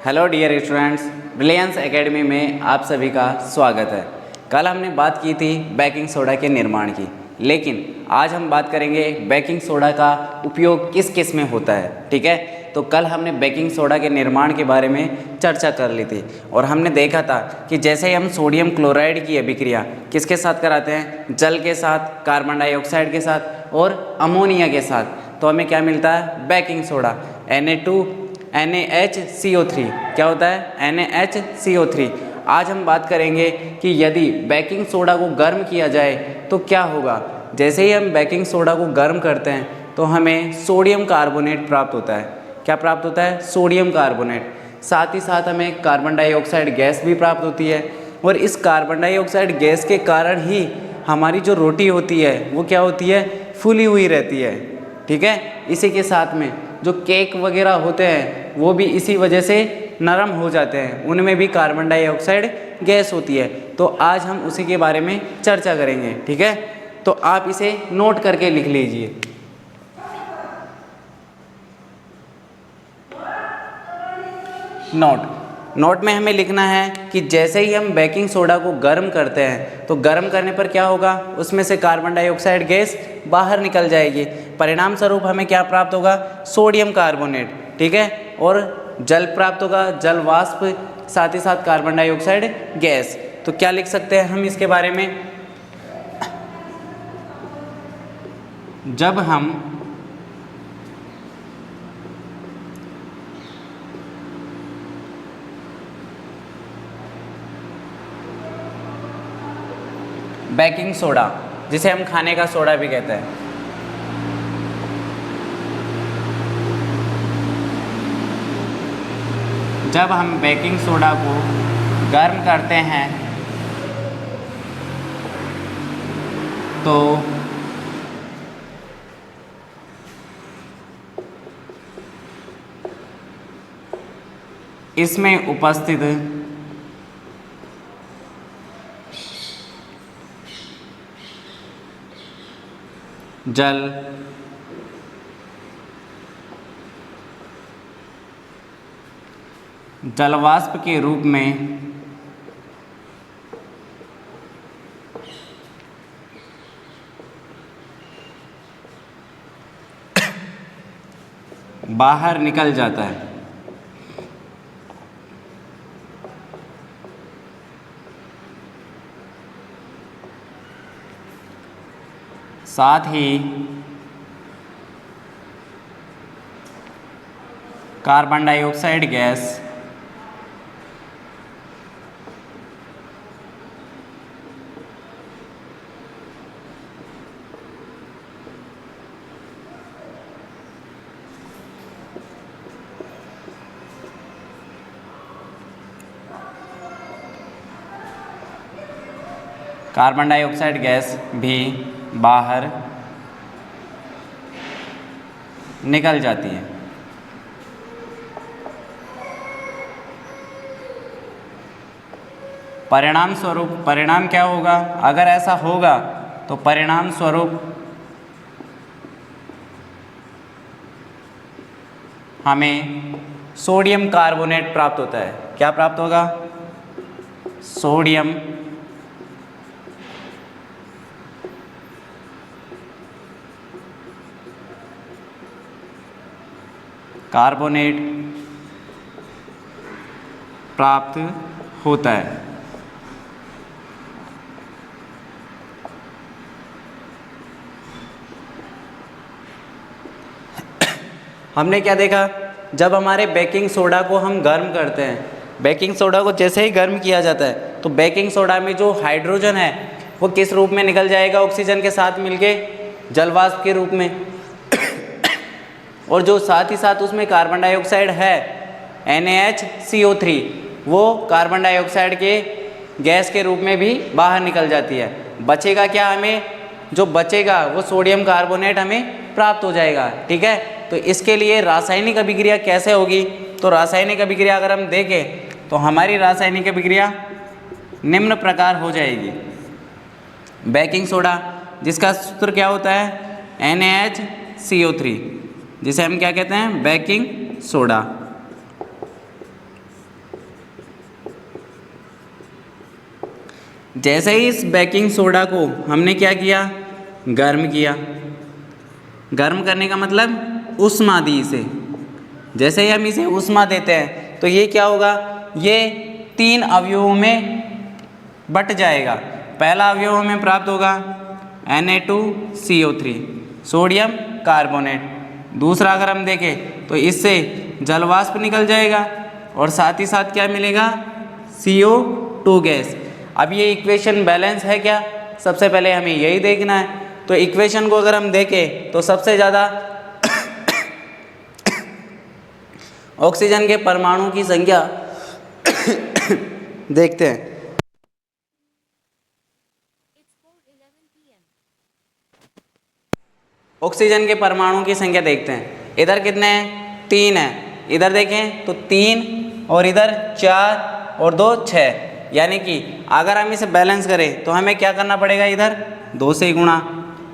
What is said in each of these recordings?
Hello dear students, Brilliance academy में आप सभी का स्वागत है। कल हमने बात की थी बेकिंग सोडा के निर्माण की, लेकिन आज हम बात करेंगे बेकिंग सोडा का उपयोग किस किस में होता है। ठीक है, तो कल हमने बेकिंग सोडा के निर्माण के बारे में चर्चा कर ली थी और हमने देखा था कि जैसे ही हम सोडियम क्लोराइड की अभिक्रिया किसके साथ कराते हैं, जल के साथ, कार्बन डाइऑक्साइड के साथ और अमोनिया के साथ, तो हमें क्या मिलता है, बेकिंग सोडा NaHCO3। क्या होता है, NaHCO3। आज हम बात करेंगे कि यदि बेकिंग सोडा को गर्म किया जाए तो क्या होगा। जैसे ही हम बेकिंग सोडा को गर्म करते हैं तो हमें सोडियम कार्बोनेट प्राप्त होता है। क्या प्राप्त होता है, सोडियम कार्बोनेट। साथ ही साथ हमें कार्बन डाइऑक्साइड गैस भी प्राप्त होती है और इस कार्बन डाइऑक्साइड गैस के कारण ही हमारी जो रोटी होती है वो क्या होती है, फूली हुई रहती है। ठीक है, इसी के साथ में जो केक वगैरह होते हैं वो भी इसी वजह से नरम हो जाते हैं, उनमें भी कार्बन डाइऑक्साइड गैस होती है। तो आज हम उसी के बारे में चर्चा करेंगे। ठीक है, तो आप इसे नोट करके लिख लीजिए। नोट में हमें लिखना है कि जैसे ही हम बेकिंग सोडा को गर्म करते हैं तो गर्म करने पर क्या होगा, उसमें से कार्बन डाइऑक्साइड गैस बाहर निकल जाएगी। परिणाम स्वरूप हमें क्या प्राप्त होगा, सोडियम कार्बोनेट। ठीक है, और जल प्राप्त होगा, जल वाष्प, साथ ही साथ कार्बन डाइऑक्साइड गैस। तो क्या लिख सकते हैं हम इसके बारे में, जब हम बेकिंग सोडा, जिसे हम खाने का सोडा भी कहते हैं, जब हम बेकिंग सोडा को गर्म करते हैं तो इसमें उपस्थित जल जलवाष्प के रूप में बाहर निकल जाता है। साथ ही carbon dioxide gas carbon dioxide gas भी बाहर निकल जाती है। परिणाम स्वरूप, परिणाम क्या होगा, अगर ऐसा होगा तो परिणाम स्वरूप हमें सोडियम कार्बोनेट प्राप्त होता है। क्या प्राप्त होगा, सोडियम कार्बोनेट प्राप्त होता है। हमने क्या देखा, जब हमारे बेकिंग सोडा को हम गर्म करते हैं, बेकिंग सोडा को जैसे ही गर्म किया जाता है तो बेकिंग सोडा में जो हाइड्रोजन है वो किस रूप में निकल जाएगा, ऑक्सीजन के साथ मिलके जलवाष्प के रूप में। और जो साथ ही साथ उसमें कार्बन डाइऑक्साइड है NaHCO3, वो कार्बन डाइऑक्साइड के गैस के रूप में भी बाहर निकल जाती है। बचेगा क्या, हमें जो बचेगा वो सोडियम कार्बोनेट हमें प्राप्त हो जाएगा। ठीक है, तो इसके लिए रासायनिक अभिक्रिया कैसे होगी, तो रासायनिक अभिक्रिया अगर हम देखें तो हमारी रासायनिक अभिक्रिया निम्न प्रकार हो जाएगी। बेकिंग सोडा जिसका सूत्र क्या होता है NaHCO3, जिसे हम क्या कहते हैं, बेकिंग सोडा। जैसे ही इस बेकिंग सोडा को हमने क्या किया, गर्म किया। गर्म करने का मतलब ऊष्मा दी इसे। जैसे ही हम इसे ऊष्मा देते हैं तो ये क्या होगा, ये 3 अवयवों में बट जाएगा। पहला अवयव हमें प्राप्त होगा Na2CO3 सोडियम कार्बोनेट। दूसरा अगर हम देखें तो इससे जलवाष्प निकल जाएगा और साथ ही साथ क्या मिलेगा, CO2 गैस। अब ये इक्वेशन बैलेंस है क्या, सबसे पहले हमें यही देखना है। तो इक्वेशन को अगर हम देखें तो सबसे ज़्यादा ऑक्सीजन के परमाणु की संख्या देखते हैं। ऑक्सीजन के परमाणु की संख्या देखते हैं। इधर कितने हैं, 3 हैं। इधर देखें तो 3 और इधर 4 और 2 6। यानी कि अगर हम इसे बैलेंस करें तो हमें क्या करना पड़ेगा, इधर 2 से गुणा।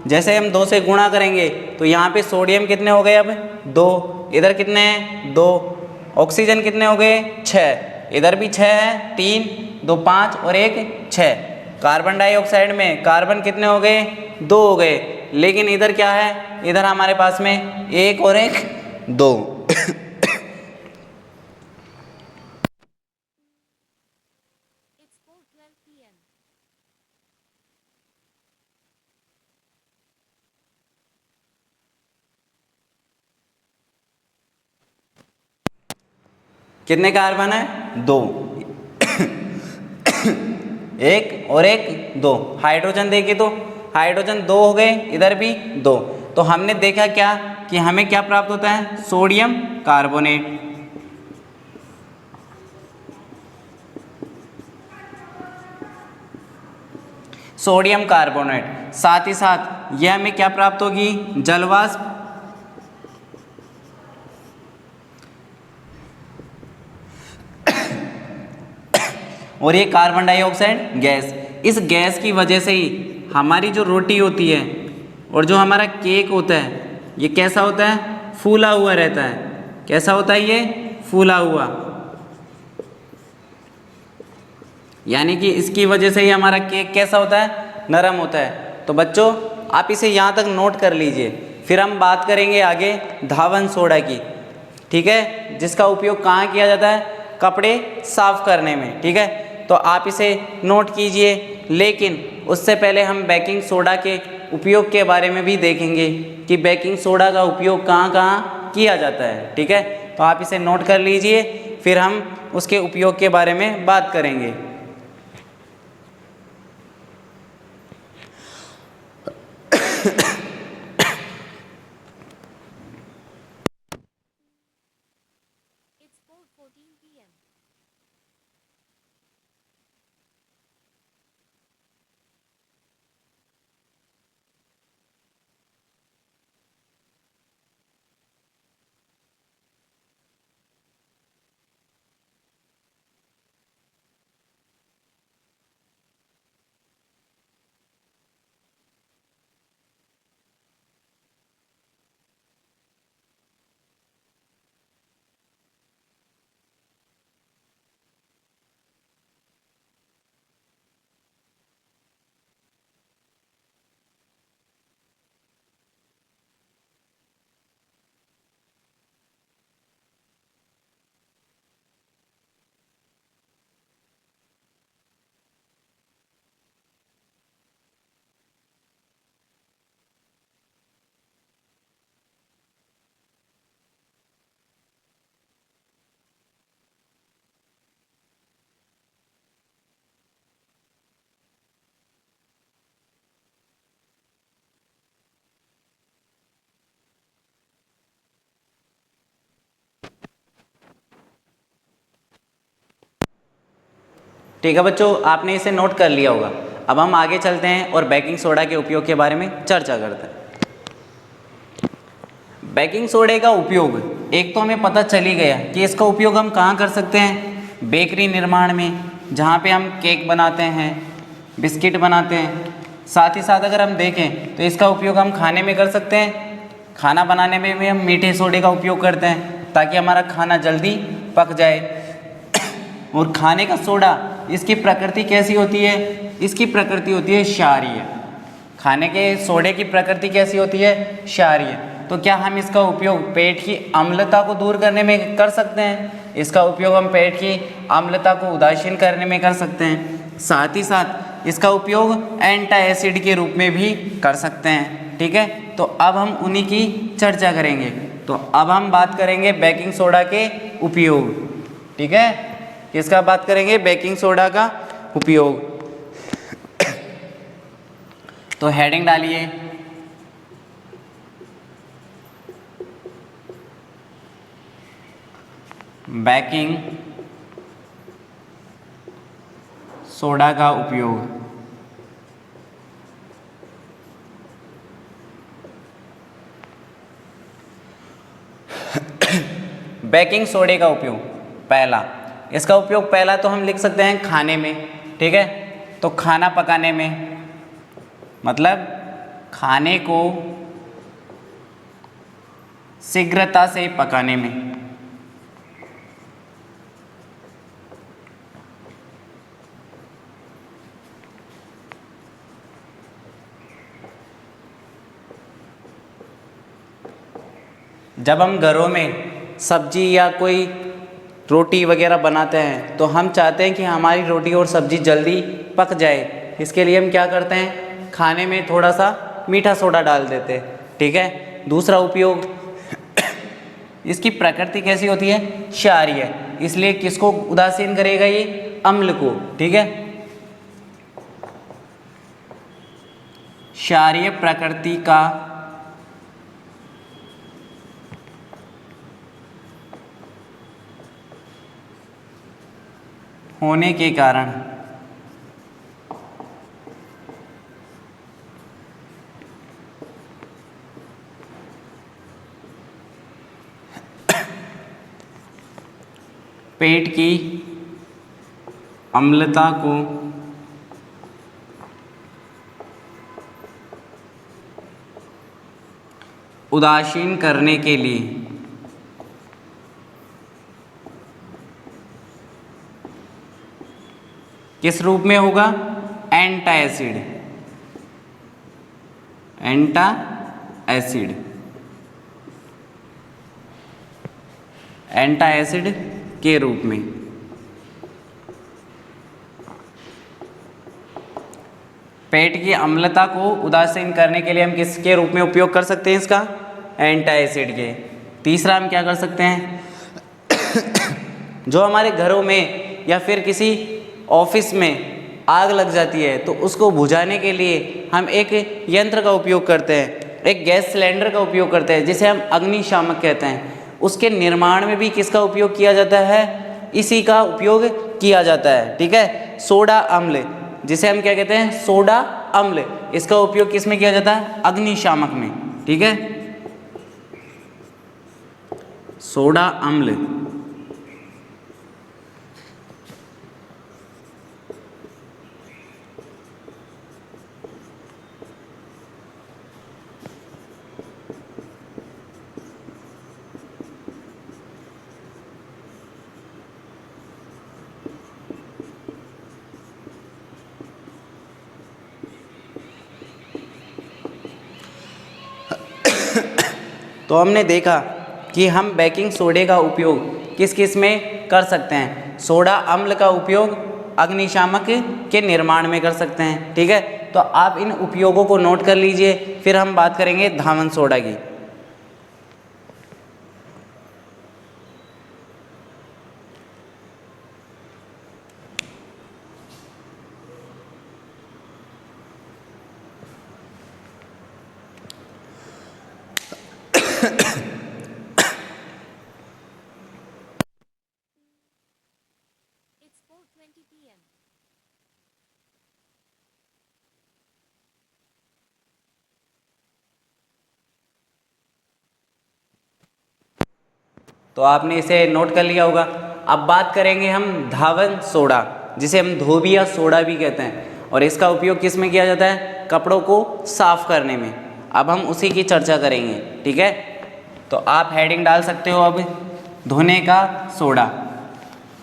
जैसे हम 2 से गुणा करेंगे तो यहाँ पे सोडियम कितने हो गए, अब 2। इधर कितने हैं, 2। ऑक्सीजन कितने हो गए, 6। इधर भी 6 है, 3 2 5 और 1 6। कार्बन डाइऑक्साइड में कार्बन कितने हो गए, 2 हो गए। लेकिन इधर क्या है, इधर हमारे पास में 1 और 1 2। कितने कार्बन है, 2। 1 और 1 2। हाइड्रोजन देखे तो हाइड्रोजन 2 हो गए, इधर भी 2। तो हमने देखा क्या कि हमें क्या प्राप्त होता है, सोडियम कार्बोनेट। Sodium carbonate. साथ ही साथ यह हमें क्या प्राप्त होगी, जलवाष्प। और ये कार्बन डाइऑक्साइड गैस। इस गैस की वजह से ही हमारी जो रोटी होती है और जो हमारा केक होता है, ये कैसा होता है, फूला हुआ रहता है। कैसा होता है, ये फूला हुआ। यानी कि इसकी वजह से ही हमारा केक कैसा होता है, नरम होता है। तो बच्चों आप इसे यहाँ तक नोट कर लीजिए। फिर हम बात करेंगे आगे धावन सोडा की, ठीक है, जिसका उपयोग कहाँ किया जाता है, कपड़े साफ करने में। ठीक है, तो आप इसे नोट कीजिए। लेकिन उससे पहले हम बेकिंग सोडा के उपयोग के बारे में भी देखेंगे कि बेकिंग सोडा का उपयोग कहाँ कहाँ किया जाता है। ठीक है, तो आप इसे नोट कर लीजिए, फिर हम उसके उपयोग के बारे में बात करेंगे। ठीक है बच्चों, आपने इसे नोट कर लिया होगा। अब हम आगे चलते हैं और बेकिंग सोडा के उपयोग के बारे में चर्चा करते हैं। बेकिंग सोडे का उपयोग एक तो हमें पता चल ही गया कि इसका उपयोग हम कहाँ कर सकते हैं, बेकरी निर्माण में, जहाँ पे हम केक बनाते हैं, बिस्किट बनाते हैं। साथ ही साथ अगर हम देखें तो इसका उपयोग हम खाने में कर सकते हैं। खाना बनाने में भी हम मीठे सोडे का उपयोग करते हैं ताकि हमारा खाना जल्दी पक जाए। और खाने का सोडा इसकी प्रकृति कैसी होती है? इसकी प्रकृति होती है क्षारीय। खाने के सोडे की प्रकृति कैसी होती है? क्षारीय। तो क्या हम इसका उपयोग पेट की अम्लता को दूर करने में कर सकते हैं? इसका उपयोग हम पेट की अम्लता को उदासीन करने में कर सकते हैं। साथ ही साथ इसका उपयोग एंटाएसिड के रूप में भी कर सकते हैं। ठीक है, तो अब हम उन्हीं की चर्चा करेंगे। तो अब हम बात करेंगे बेकिंग सोडा के उपयोग। ठीक है, किसका बात करेंगे? बेकिंग सोडा का उपयोग। तो हेडिंग डालिए, बेकिंग सोडा का उपयोग। बेकिंग सोडे का उपयोग पहला, इसका उपयोग पहला तो हम लिख सकते हैं खाने में। ठीक है, तो खाना पकाने में, मतलब खाने को शीघ्रता से पकाने में। जब हम घरों में सब्जी या कोई रोटी वगैरह बनाते हैं तो हम चाहते हैं कि हमारी रोटी और सब्जी जल्दी पक जाए। इसके लिए हम क्या करते हैं? खाने में थोड़ा सा मीठा सोडा डाल देते हैं। ठीक है, दूसरा उपयोग, इसकी प्रकृति कैसी होती है? क्षारीय। इसलिए किसको उदासीन करेगा? ये अम्ल को। ठीक है, क्षारीय प्रकृति का होने के कारण पेट की अम्लता को उदासीन करने के लिए किस रूप में होगा? एंटाएसिड। एंटाएसिड, एंटाएसिड के रूप में। पेट की अम्लता को उदासीन करने के लिए हम किसके रूप में उपयोग कर सकते हैं इसका? एंटाएसिड के। तीसरा हम क्या कर सकते हैं? जो हमारे घरों में या फिर किसी ऑफिस में आग लग जाती है तो उसको बुझाने के लिए हम एक यंत्र का उपयोग करते हैं, एक गैस सिलेंडर का उपयोग करते हैं, जिसे हम अग्निशामक कहते हैं। उसके निर्माण में भी किसका उपयोग किया जाता है? इसी का उपयोग किया जाता है। ठीक है, सोडा अम्ल, जिसे हम क्या कहते हैं? सोडा अम्ल। इसका उपयोग किस में किया जाता है? अग्निशामक में। ठीक है, सोडा अम्ल। तो हमने देखा कि हम बेकिंग सोडे का उपयोग किस किस में कर सकते हैं। सोडा अम्ल का उपयोग अग्निशामक के निर्माण में कर सकते हैं। ठीक है, तो आप इन उपयोगों को नोट कर लीजिए। फिर हम बात करेंगे धावन सोडा की। It's 4:20 p.m. तो आपने इसे नोट कर लिया होगा। अब बात करेंगे हम धावन सोडा, जिसे हम धोबिया सोडा भी कहते हैं, और इसका उपयोग किस में किया जाता है? कपड़ों को साफ करने में। अब हम उसी की चर्चा करेंगे। ठीक है, तो आप हेडिंग डाल सकते हो अब धोने का सोडा,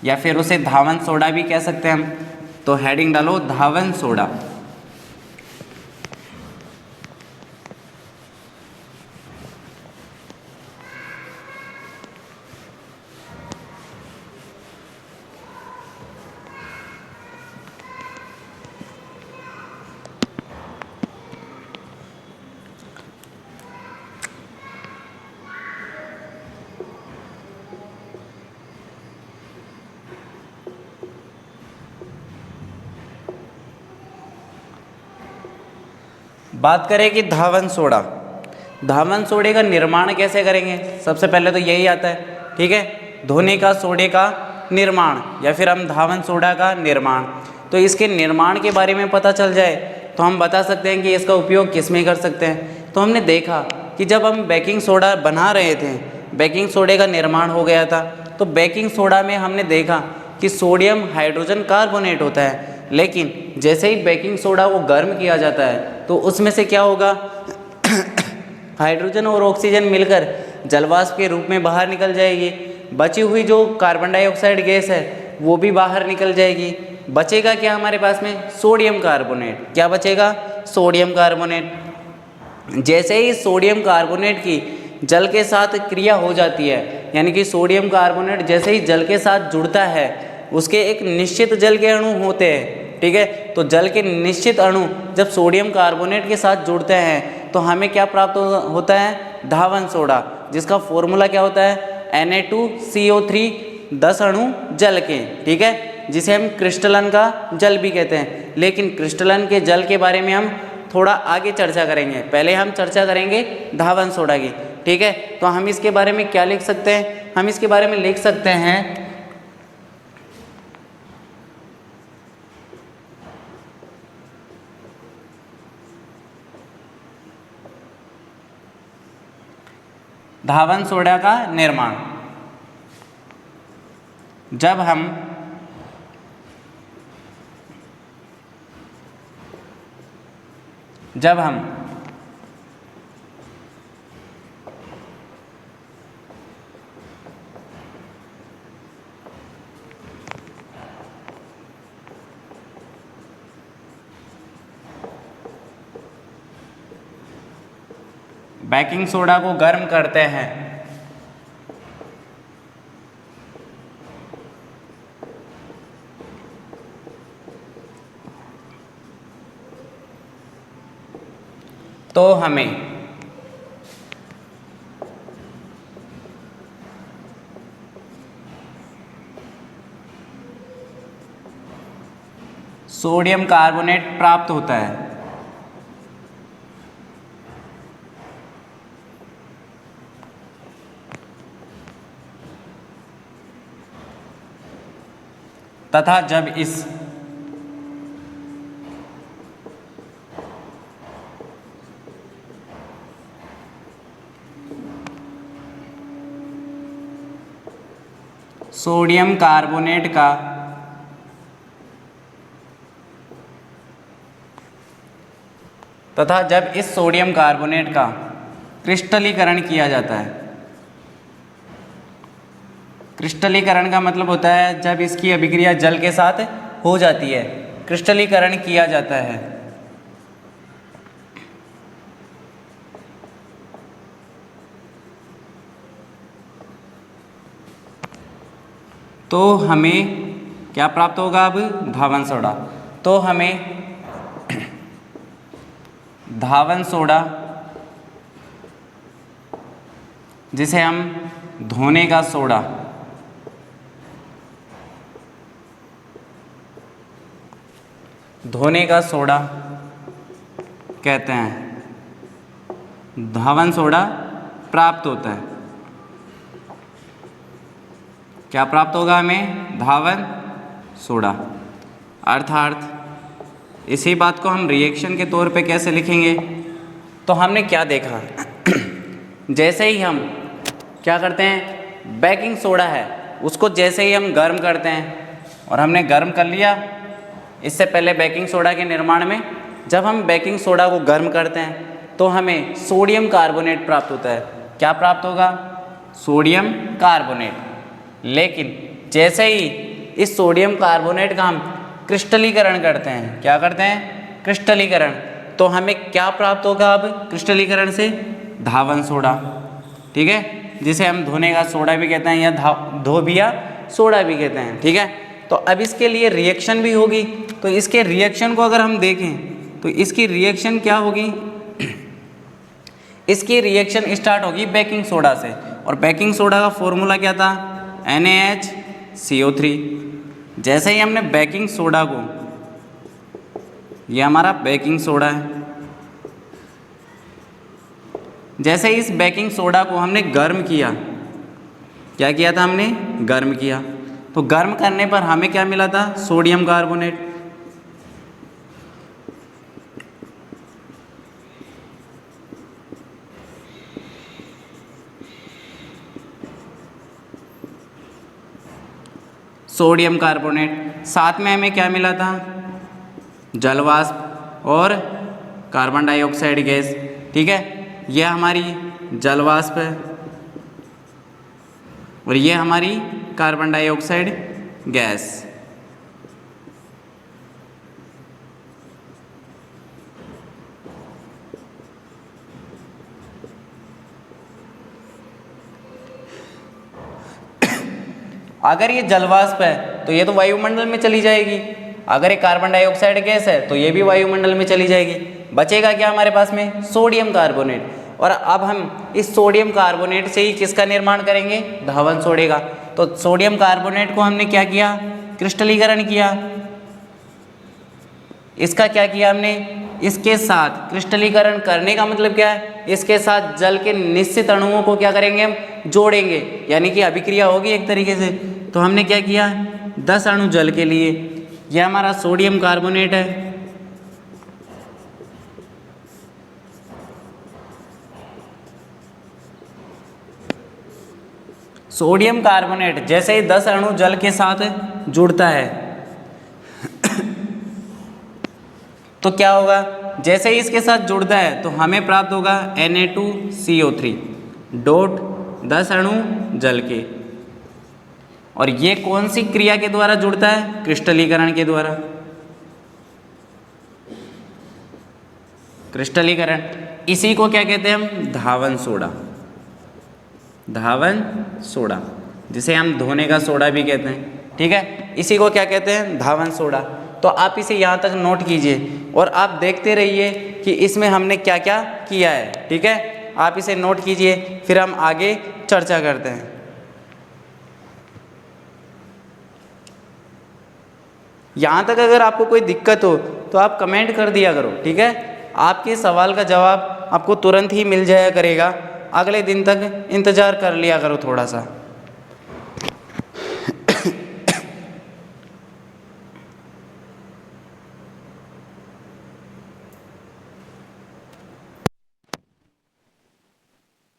या फिर उसे धावन सोडा भी कह सकते हैं हम। तो हेडिंग डालो धावन सोडा। बात करें कि धावन सोडा, धावन सोडे का निर्माण कैसे करेंगे। सबसे पहले तो यही आता है, ठीक है, धोने का सोडे का निर्माण या फिर हम धावन सोडा का निर्माण। तो इसके निर्माण के बारे में पता चल जाए तो हम बता सकते हैं कि इसका उपयोग किस में कर सकते हैं। तो हमने देखा कि जब हम बेकिंग सोडा बना रहे थे, बेकिंग सोडे का निर्माण हो गया था, तो बेकिंग सोडा में हमने देखा कि सोडियम हाइड्रोजन कार्बोनेट होता है। लेकिन जैसे ही बेकिंग सोडा को गर्म किया जाता है तो उसमें से क्या होगा, हाइड्रोजन और ऑक्सीजन मिलकर जलवाष्प के रूप में बाहर निकल जाएगी। बची हुई जो कार्बन डाइऑक्साइड गैस है वो भी बाहर निकल जाएगी। बचेगा क्या हमारे पास में, सोडियम कार्बोनेट। क्या बचेगा, सोडियम कार्बोनेट। जैसे ही सोडियम कार्बोनेट की जल के साथ क्रिया हो जाती है, यानी कि सोडियम कार्बोनेट जैसे ही जल के साथ जुड़ता है, उसके एक निश्चित जल के अणु होते हैं, ठीक है। तो जल के निश्चित अणु जब सोडियम कार्बोनेट के साथ जुड़ते हैं तो हमें क्या प्राप्त होता है, धावन सोडा, जिसका फॉर्मूला क्या होता है, Na2CO3, 10 अणु जल के, ठीक है, जिसे हम क्रिस्टलन का जल भी कहते हैं। लेकिन क्रिस्टलन के जल के बारे में हम थोड़ा आगे चर्चा करेंगे, पहले हम चर्चा करेंगे धावन सोडा की, ठीक है। तो हम इसके बारे में क्या लिख सकते हैं, हम इसके बारे में लिख सकते हैं धावन सोडा का निर्माण। जब हम बेकिंग सोडा को गर्म करते हैं तो हमें सोडियम कार्बोनेट प्राप्त होता है। तथा जब इस सोडियम कार्बोनेट का इस सोडियम कार्बोनेट का क्रिस्टलीकरण किया जाता है। क्रिस्टलीकरण का मतलब होता है जब इसकी अभिक्रिया जल के साथ हो जाती है, क्रिस्टलीकरण किया जाता है। तो हमें क्या प्राप्त होगा, अब धावन सोडा। तो हमें धावन सोडा, जिसे हम धोने का सोडा कहते हैं, धावन सोडा प्राप्त होता है। क्या प्राप्त होगा हमें, धावन सोडा। अर्थात इसी बात को हम रिएक्शन के तौर पे कैसे लिखेंगे, तो हमने क्या देखा जैसे ही हम क्या करते हैं, बेकिंग सोडा है उसको जैसे ही हम गर्म करते हैं, और हमने गर्म कर लिया। इससे पहले बेकिंग सोडा के निर्माण में जब हम बेकिंग सोडा को गर्म करते हैं तो हमें सोडियम कार्बोनेट प्राप्त होता है। क्या प्राप्त होगा, सोडियम कार्बोनेट। लेकिन जैसे ही इस सोडियम कार्बोनेट का हम क्रिस्टलीकरण करते हैं। क्या करते हैं? क्रिस्टलीकरण। तो हमें क्या प्राप्त होगा अब क्रिस्टलीकरण से? धावन सोडा। ठीक है, जिसे हम धोने का सोडा भी कहते हैं या धोबिया सोडा भी कहते हैं। ठीक है, तो अब इसके लिए रिएक्शन भी होगी। तो इसके रिएक्शन को अगर हम देखें तो इसकी रिएक्शन क्या होगी? इसकी रिएक्शन स्टार्ट होगी बेकिंग सोडा से, और बेकिंग सोडा का फॉर्मूला क्या था? NaHCO3। जैसे ही हमने बेकिंग सोडा को, ये हमारा बेकिंग सोडा है, जैसे ही इस बेकिंग सोडा को हमने गर्म किया, क्या किया था हमने? गर्म किया। तो गर्म करने पर हमें क्या मिला था? Sodium carbonate. Sodium carbonate. साथ में हमें क्या मिला था? जलवाष्प और कार्बन डाइऑक्साइड गैस। ठीक है, यह हमारी जलवाष्प है और ये हमारी कार्बन डाइऑक्साइड गैस। अगर ये जलवाष्प है तो ये तो वायुमंडल में चली जाएगी, अगर ये कार्बन डाइऑक्साइड गैस है तो ये भी वायुमंडल में चली जाएगी। बचेगा क्या हमारे पास में? Sodium carbonate. और अब हम इस सोडियम कार्बोनेट से ही किसका निर्माण करेंगे? धावन सोडे का। तो सोडियम कार्बोनेट को हमने क्या किया? क्रिस्टलीकरण किया। इसका क्या किया हमने? इसके साथ क्रिस्टलीकरण करने का मतलब क्या है? इसके साथ जल के निश्चित अणुओं को क्या करेंगे? हम जोड़ेंगे, यानी कि अभिक्रिया होगी एक तरीके से। तो हमने क्या किया? 10 अणु जल के लिए। यह हमारा सोडियम कार्बोनेट है। सोडियम कार्बोनेट जैसे ही 10 अणु जल के साथ जुड़ता है तो क्या होगा? जैसे ही इसके साथ जुड़ता है तो हमें प्राप्त होगा Na2CO3 डॉट 10 अणु जल के। और ये कौन सी क्रिया के द्वारा जुड़ता है? क्रिस्टलीकरण के द्वारा। क्रिस्टलीकरण, इसी को क्या कहते हैं हम? धावन सोडा। धावन सोडा, जिसे हम धोने का सोडा भी कहते हैं। ठीक है, इसी को क्या कहते हैं? धावन सोडा। तो आप इसे यहाँ तक नोट कीजिए और आप देखते रहिए कि इसमें हमने क्या क्या किया है। ठीक है, आप इसे नोट कीजिए, फिर हम आगे चर्चा करते हैं। यहाँ तक अगर आपको कोई दिक्कत हो तो आप कमेंट कर दिया करो। ठीक है, आपके सवाल का जवाब आपको तुरंत ही मिल जाया करेगा। अगले दिन तक इंतज़ार कर लिया करो थोड़ा सा।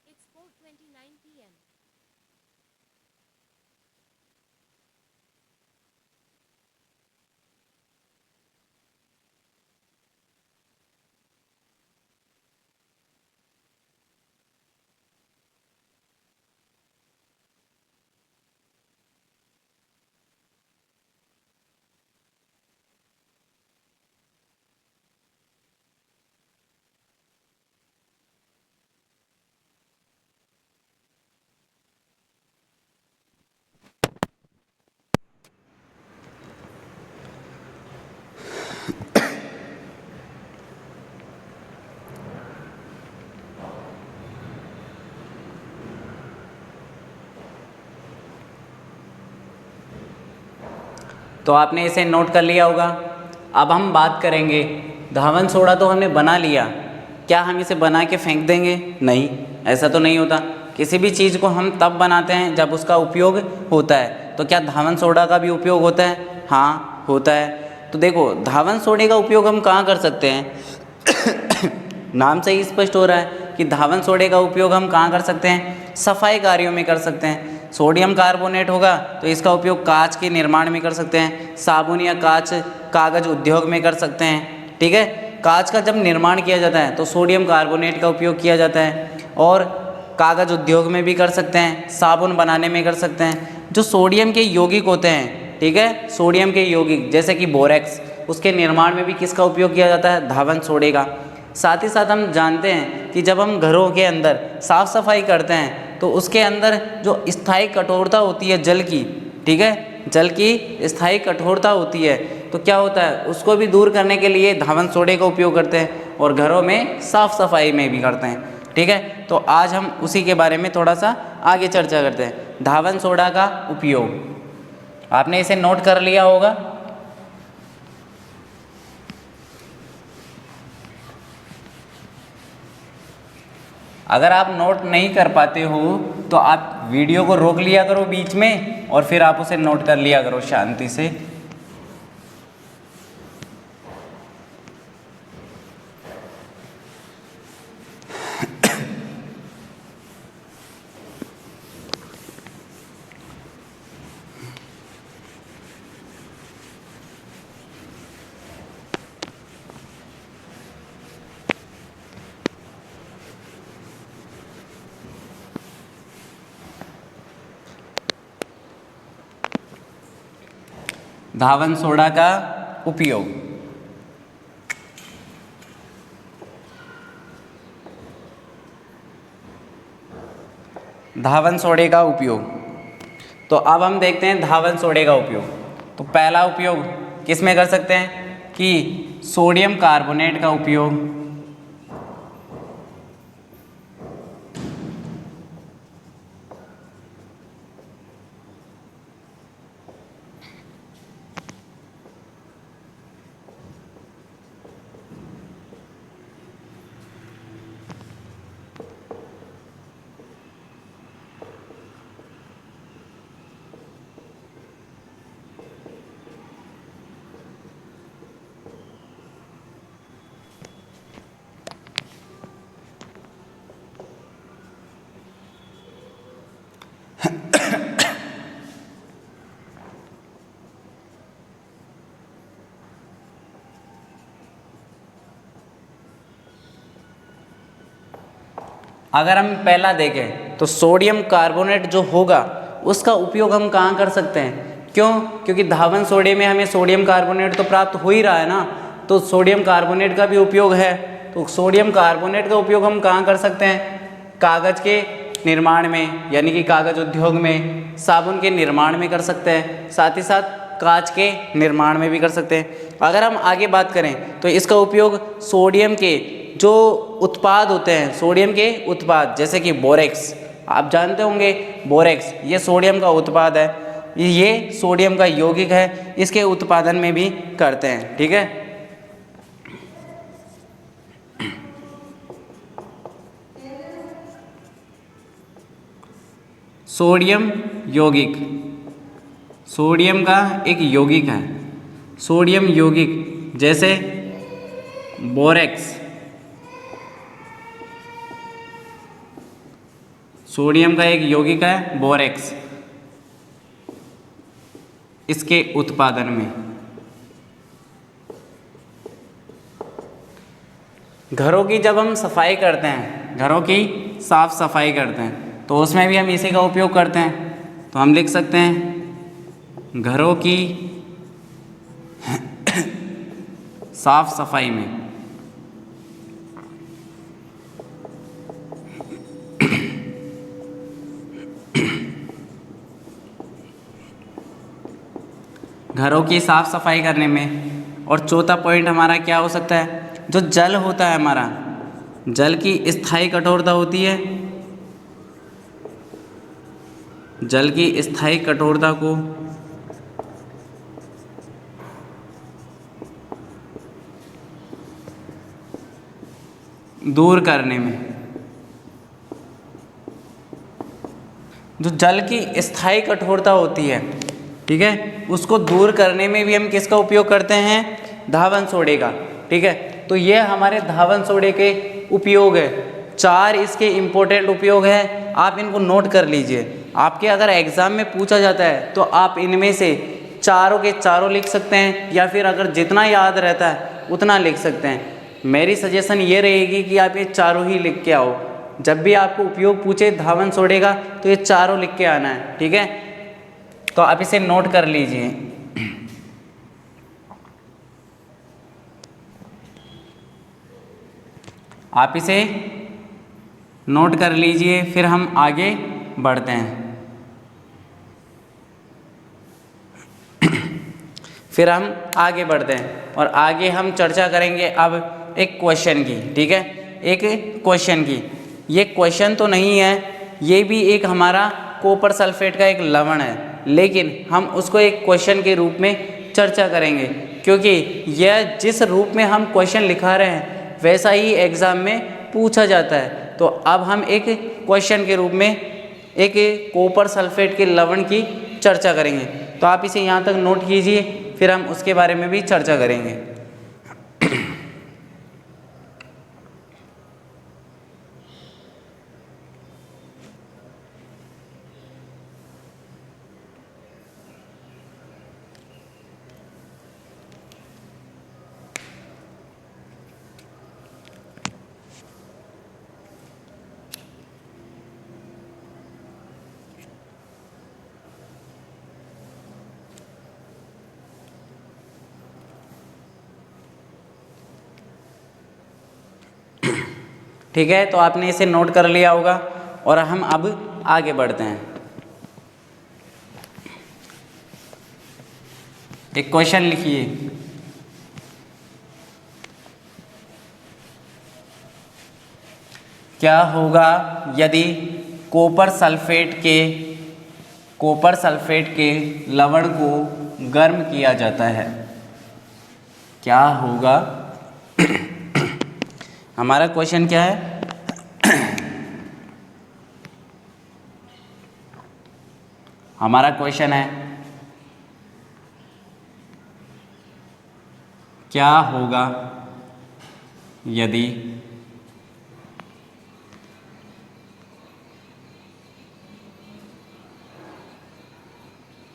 It's 4:29 p.m. तो आपने इसे नोट कर लिया होगा। अब हम बात करेंगे, धावन सोडा तो हमने बना लिया, क्या हम इसे बना के फेंक देंगे? नहीं, ऐसा तो नहीं होता। किसी भी चीज़ को हम तब बनाते हैं जब उसका उपयोग होता है। तो क्या धावन सोडा का भी उपयोग होता है? हाँ, होता है। तो देखो, धावन सोडे का उपयोग हम कहाँ कर सकते हैं? नाम से ही स्पष्ट हो रहा है कि धावन सोडे का उपयोग हम कहाँ कर सकते हैं? सफाई कार्यों में कर सकते हैं। सोडियम कार्बोनेट होगा तो इसका उपयोग कांच के निर्माण में कर सकते हैं, साबुन या कागज उद्योग में कर सकते हैं। ठीक है, कांच का जब निर्माण किया जाता है तो सोडियम कार्बोनेट का उपयोग किया जाता है, और कागज उद्योग में भी कर सकते हैं, साबुन बनाने में कर सकते हैं। जो सोडियम के यौगिक होते हैं ठीक है, सोडियम के यौगिक जैसे कि बोरेक्स, उसके निर्माण में भी किसका उपयोग किया जाता है, धावन सोडे का। साथ ही साथ हम जानते हैं कि जब हम घरों के अंदर साफ सफाई करते हैं तो उसके अंदर जो स्थायी कठोरता होती है जल की, ठीक है, जल की स्थायी कठोरता होती है, तो क्या होता है, उसको भी दूर करने के लिए धावन सोडे का उपयोग करते हैं और घरों में साफ सफाई में भी करते हैं, ठीक है। तो आज हम उसी के बारे में थोड़ा सा आगे चर्चा करते हैं, धावन सोडा का उपयोग। आपने इसे नोट कर लिया होगा। अगर आप नोट नहीं कर पाते हो तो आप वीडियो को रोक लिया करो बीच में और फिर आप उसे नोट कर लिया करो शांति से। धावन सोडा का उपयोग। धावन सोडे का उपयोग, तो अब हम देखते हैं धावन सोडे का उपयोग। तो पहला उपयोग किस में कर सकते हैं कि सोडियम कार्बोनेट का उपयोग, अगर हम पहला देखें तो सोडियम कार्बोनेट जो होगा उसका उपयोग हम कहाँ कर सकते हैं, क्यों, क्योंकि धावन सोडे में हमें सोडियम कार्बोनेट तो प्राप्त हो ही रहा है ना, तो सोडियम कार्बोनेट का भी उपयोग है। तो सोडियम कार्बोनेट का उपयोग हम कहाँ कर सकते हैं, कागज़ के निर्माण में, यानी कि कागज़ उद्योग में, साबुन के निर्माण में कर सकते हैं, साथ ही साथ कांच के निर्माण में भी कर सकते हैं। अगर हम आगे बात करें तो इसका उपयोग सोडियम के जो उत्पाद होते हैं, सोडियम के उत्पाद जैसे कि बोरेक्स, आप जानते होंगे बोरेक्स ये सोडियम का उत्पाद है, ये सोडियम का यौगिक है, इसके उत्पादन में भी करते हैं, ठीक है। सोडियम यौगिक, सोडियम का एक यौगिक है, सोडियम यौगिक जैसे बोरेक्स, सोडियम का एक यौगिक है बोरेक्स, इसके उत्पादन में। घरों की जब हम सफाई करते हैं, घरों की साफ सफाई करते हैं तो उसमें भी हम इसी का उपयोग करते हैं। तो हम लिख सकते हैं घरों की साफ सफाई में घरों की साफ सफाई करने में। और चौथा पॉइंट हमारा क्या हो सकता है, जो जल होता है हमारा, जल की स्थायी कठोरता होती है, जल की स्थायी कठोरता को दूर करने में, जो जल की स्थायी कठोरता होती है, ठीक है, उसको दूर करने में भी हम किसका उपयोग करते हैं, धावन सोडे का, ठीक है। तो ये हमारे धावन सोडे के उपयोग है, 4 इसके इम्पोर्टेंट उपयोग है, आप इनको नोट कर लीजिए। आपके अगर एग्ज़ाम में पूछा जाता है तो आप इनमें से चारों के चारों लिख सकते हैं, या फिर अगर जितना याद रहता है उतना लिख सकते हैं। मेरी सजेशन ये रहेगी कि आप ये चारों ही लिख के आओ, जब भी आपको उपयोग पूछे धावन सोडे का तो ये चारों लिख के आना है, ठीक है। तो आप इसे नोट कर लीजिए। आप इसे नोट कर लीजिए, फिर हम आगे बढ़ते हैं। फिर हम आगे बढ़ते हैं और आगे हम चर्चा करेंगे अब एक क्वेश्चन की, ठीक है, एक क्वेश्चन की। ये क्वेश्चन तो नहीं है, ये भी एक हमारा कॉपर सल्फेट का एक लवण है, लेकिन हम उसको एक क्वेश्चन के रूप में चर्चा करेंगे, क्योंकि यह जिस रूप में हम क्वेश्चन लिखा रहे हैं वैसा ही एग्ज़ाम में पूछा जाता है। तो अब हम एक क्वेश्चन के रूप में एक कॉपर सल्फेट के लवण की चर्चा करेंगे। तो आप इसे यहाँ तक नोट कीजिए, फिर हम उसके बारे में भी चर्चा करेंगे। ठीक है, तो आपने इसे नोट कर लिया होगा और हम अब आगे बढ़ते हैं। एक क्वेश्चन लिखिए। क्या होगा यदि कॉपर सल्फेट के लवण को गर्म किया जाता है? क्या होगा? हमारा क्वेश्चन क्या है? हमारा क्वेश्चन है क्या होगा यदि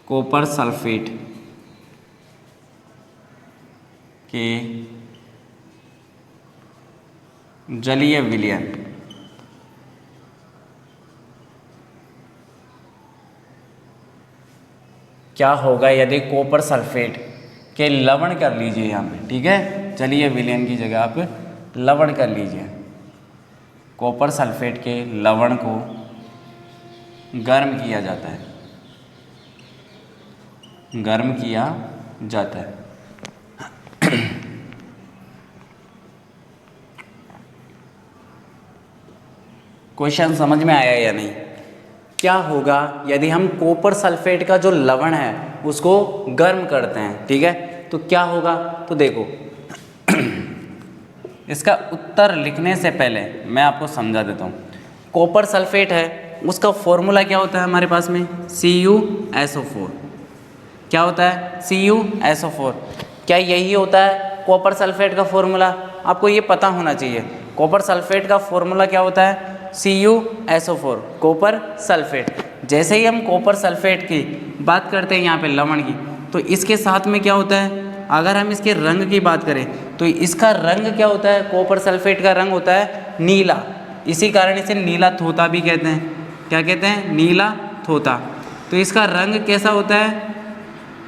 कॉपर सल्फेट के जलीय विलयन क्या होगा यदि कॉपर सल्फेट के लवण कर लीजिए यहाँ पे, ठीक है, जलीय विलयन की जगह आप लवण कर लीजिए। कॉपर सल्फेट के लवण को गर्म किया जाता है, गर्म किया जाता है। क्वेश्चन समझ में आया या नहीं? क्या होगा यदि हम कॉपर सल्फेट का जो लवण है उसको गर्म करते हैं, ठीक है, तो क्या होगा? तो देखो, इसका उत्तर लिखने से पहले मैं आपको समझा देता हूँ। कॉपर सल्फेट है, उसका फॉर्मूला क्या होता है हमारे पास में? CuSO4। क्या होता है? CuSO4। क्या यही होता है कॉपर सल्फेट का फॉर्मूला? आपको ये पता होना चाहिए। कॉपर सल्फेट का फॉर्मूला क्या होता है? CuSO4, copper sulphate. जैसे ही हम कॉपर सल्फेट की बात करते हैं यहाँ पे लवण की, तो इसके साथ में क्या होता है? अगर हम इसके रंग की बात करें तो इसका रंग क्या होता है? कॉपर सल्फेट का रंग होता है नीला। इसी कारण इसे नीला थोता भी कहते हैं। क्या कहते हैं? नीला थोता। तो इसका रंग कैसा होता है?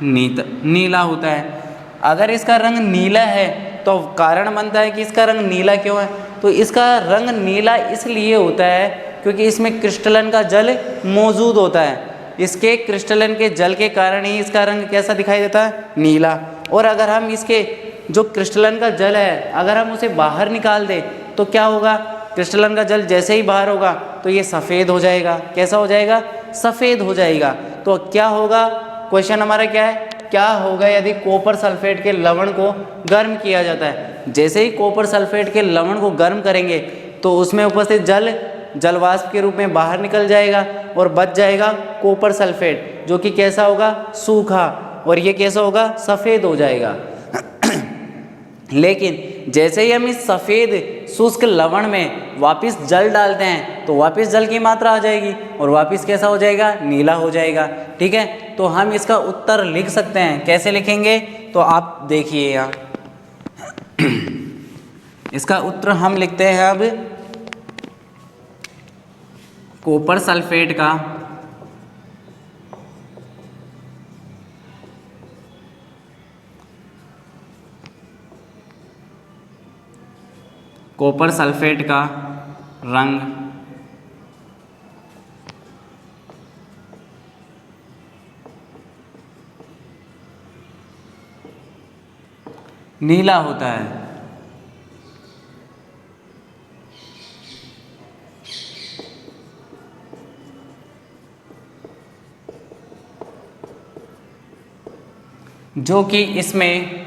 नीला होता है। अगर इसका रंग नीला है तो कारण बनता है कि इसका रंग नीला क्यों है? तो इसका रंग नीला इसलिए होता है क्योंकि इसमें क्रिस्टलन का जल मौजूद होता है। इसके क्रिस्टलन के जल के कारण ही इसका रंग कैसा दिखाई देता है? नीला। और अगर हम इसके जो क्रिस्टलन का जल है अगर हम उसे बाहर निकाल दें तो क्या होगा? क्रिस्टलन का जल जैसे ही बाहर होगा तो ये सफ़ेद हो जाएगा। कैसा हो जाएगा? सफ़ेद हो जाएगा। तो क्या होगा? क्वेश्चन हमारा क्या है? क्या होगा यदि कॉपर सल्फेट के लवण को गर्म किया जाता है? जैसे ही कॉपर सल्फेट के लवण को गर्म करेंगे तो उसमें उपस्थित जल जलवाष्प के रूप में बाहर निकल जाएगा और बच जाएगा कॉपर सल्फेट, जो कि कैसा होगा? सूखा। और ये कैसा होगा? सफ़ेद हो जाएगा। लेकिन जैसे ही हम इस सफ़ेद शुष्क लवण में वापस जल डालते हैं तो वापस जल की मात्रा आ जाएगी और वापस कैसा हो जाएगा? नीला हो जाएगा। ठीक है, तो हम इसका उत्तर लिख सकते हैं। कैसे लिखेंगे? तो आप देखिए यहाँ इसका उत्तर हम लिखते हैं अब कॉपर सल्फेट का कॉपर सल्फेट का रंग नीला होता है। जो कि इसमें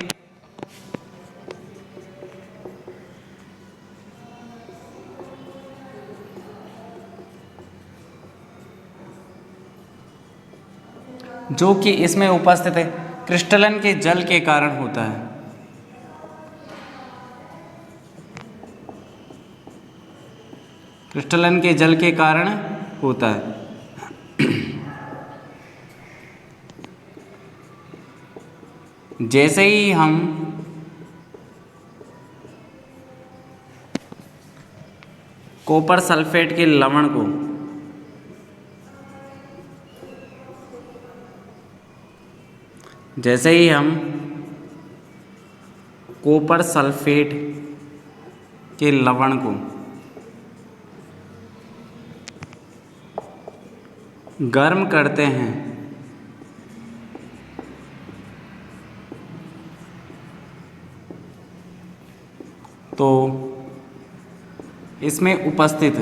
उपस्थित क्रिस्टलन के जल के कारण होता है। क्रिस्टलन के जल के कारण होता है। जैसे ही हम कॉपर सल्फेट के लवण को कॉपर सल्फेट के लवण को गर्म करते हैं तो इसमें उपस्थित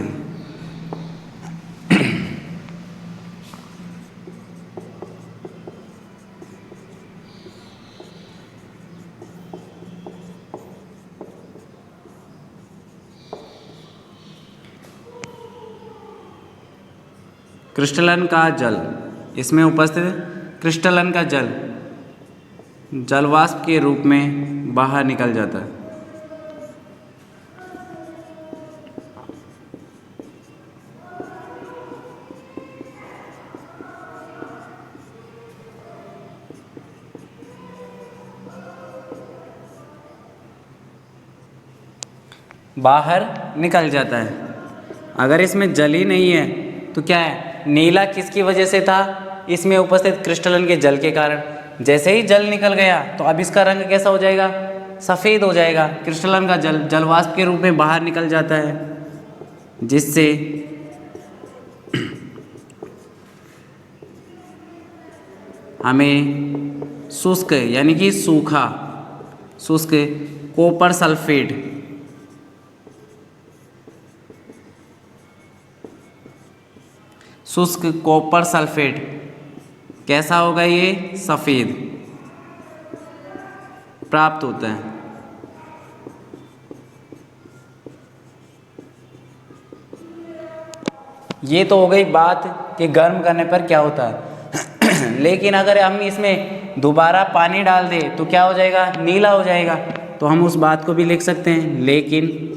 क्रिस्टलन का जल, इसमें उपस्थित क्रिस्टलन का जल जलवाष्प के रूप में बाहर निकल जाता है। बाहर निकल जाता है। अगर इसमें जल ही नहीं है तो क्या है, नीला किसकी वजह से था, इसमें उपस्थित क्रिस्टलन के जल के कारण। जैसे ही जल निकल गया तो अब इसका रंग कैसा हो जाएगा, सफ़ेद हो जाएगा। क्रिस्टलन का जल जलवाष्प के रूप में बाहर निकल जाता है, जिससे हमें शुष्क यानी कि सूखा शुष्क कॉपर सल्फेट शुष्क कॉपर सल्फेट कैसा होगा, ये सफ़ेद प्राप्त होता है। ये तो हो गई बात कि गर्म करने पर क्या होता है। लेकिन अगर हम इसमें दोबारा पानी डाल दें तो क्या हो जाएगा, नीला हो जाएगा। तो हम उस बात को भी लिख सकते हैं, लेकिन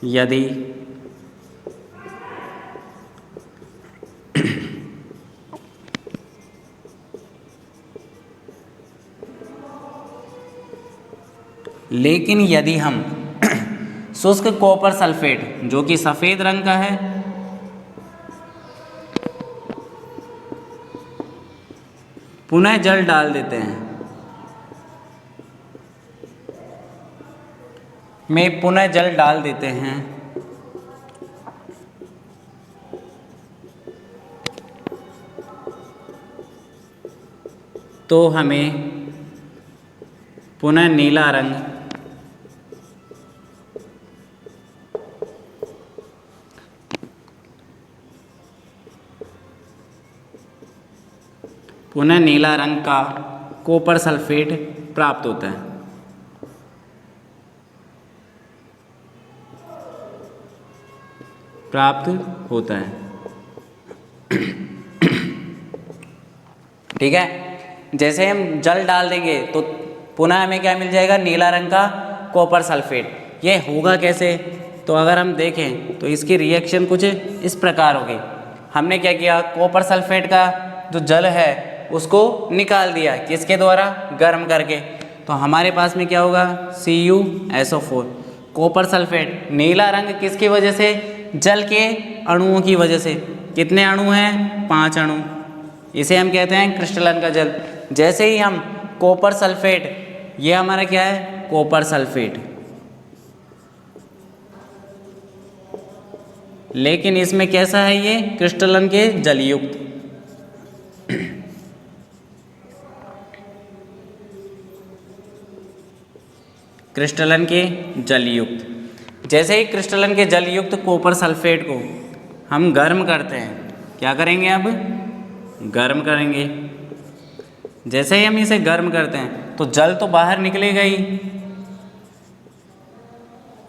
यदि यदि हम शुष्क कॉपर सल्फेट जो कि सफ़ेद रंग का है पुनः जल डाल देते हैं, पुनः जल डाल देते हैं तो हमें पुनः नीला रंग का कॉपर सल्फेट प्राप्त होता है। ठीक है। जैसे हम जल डाल देंगे तो पुनः हमें क्या मिल जाएगा, नीला रंग का कॉपर सल्फेट। ये होगा कैसे, तो अगर हम देखें तो इसकी रिएक्शन कुछ इस प्रकार होगी। हमने क्या किया, कॉपर सल्फेट का जो जल है उसको निकाल दिया, किसके द्वारा, गर्म करके। तो हमारे पास में क्या होगा, CuSO4 कॉपर सल्फेट। नीला रंग किसकी वजह से, जल के अणुओं की वजह से। कितने अणु हैं, 5 अणु। इसे हम कहते हैं क्रिस्टलन का जल। जैसे ही हम कॉपर सल्फेट, ये हमारा क्या है, कॉपर सल्फेट, लेकिन इसमें कैसा है ये क्रिस्टलन के जलयुक्त। क्रिस्टलन के जलयुक्त। जैसे ही क्रिस्टलन के जलयुक्त कॉपर सल्फेट को हम गर्म करते हैं, क्या करेंगे अब गर्म करेंगे। जैसे ही हम इसे गर्म करते हैं तो जल तो बाहर निकलेगा ही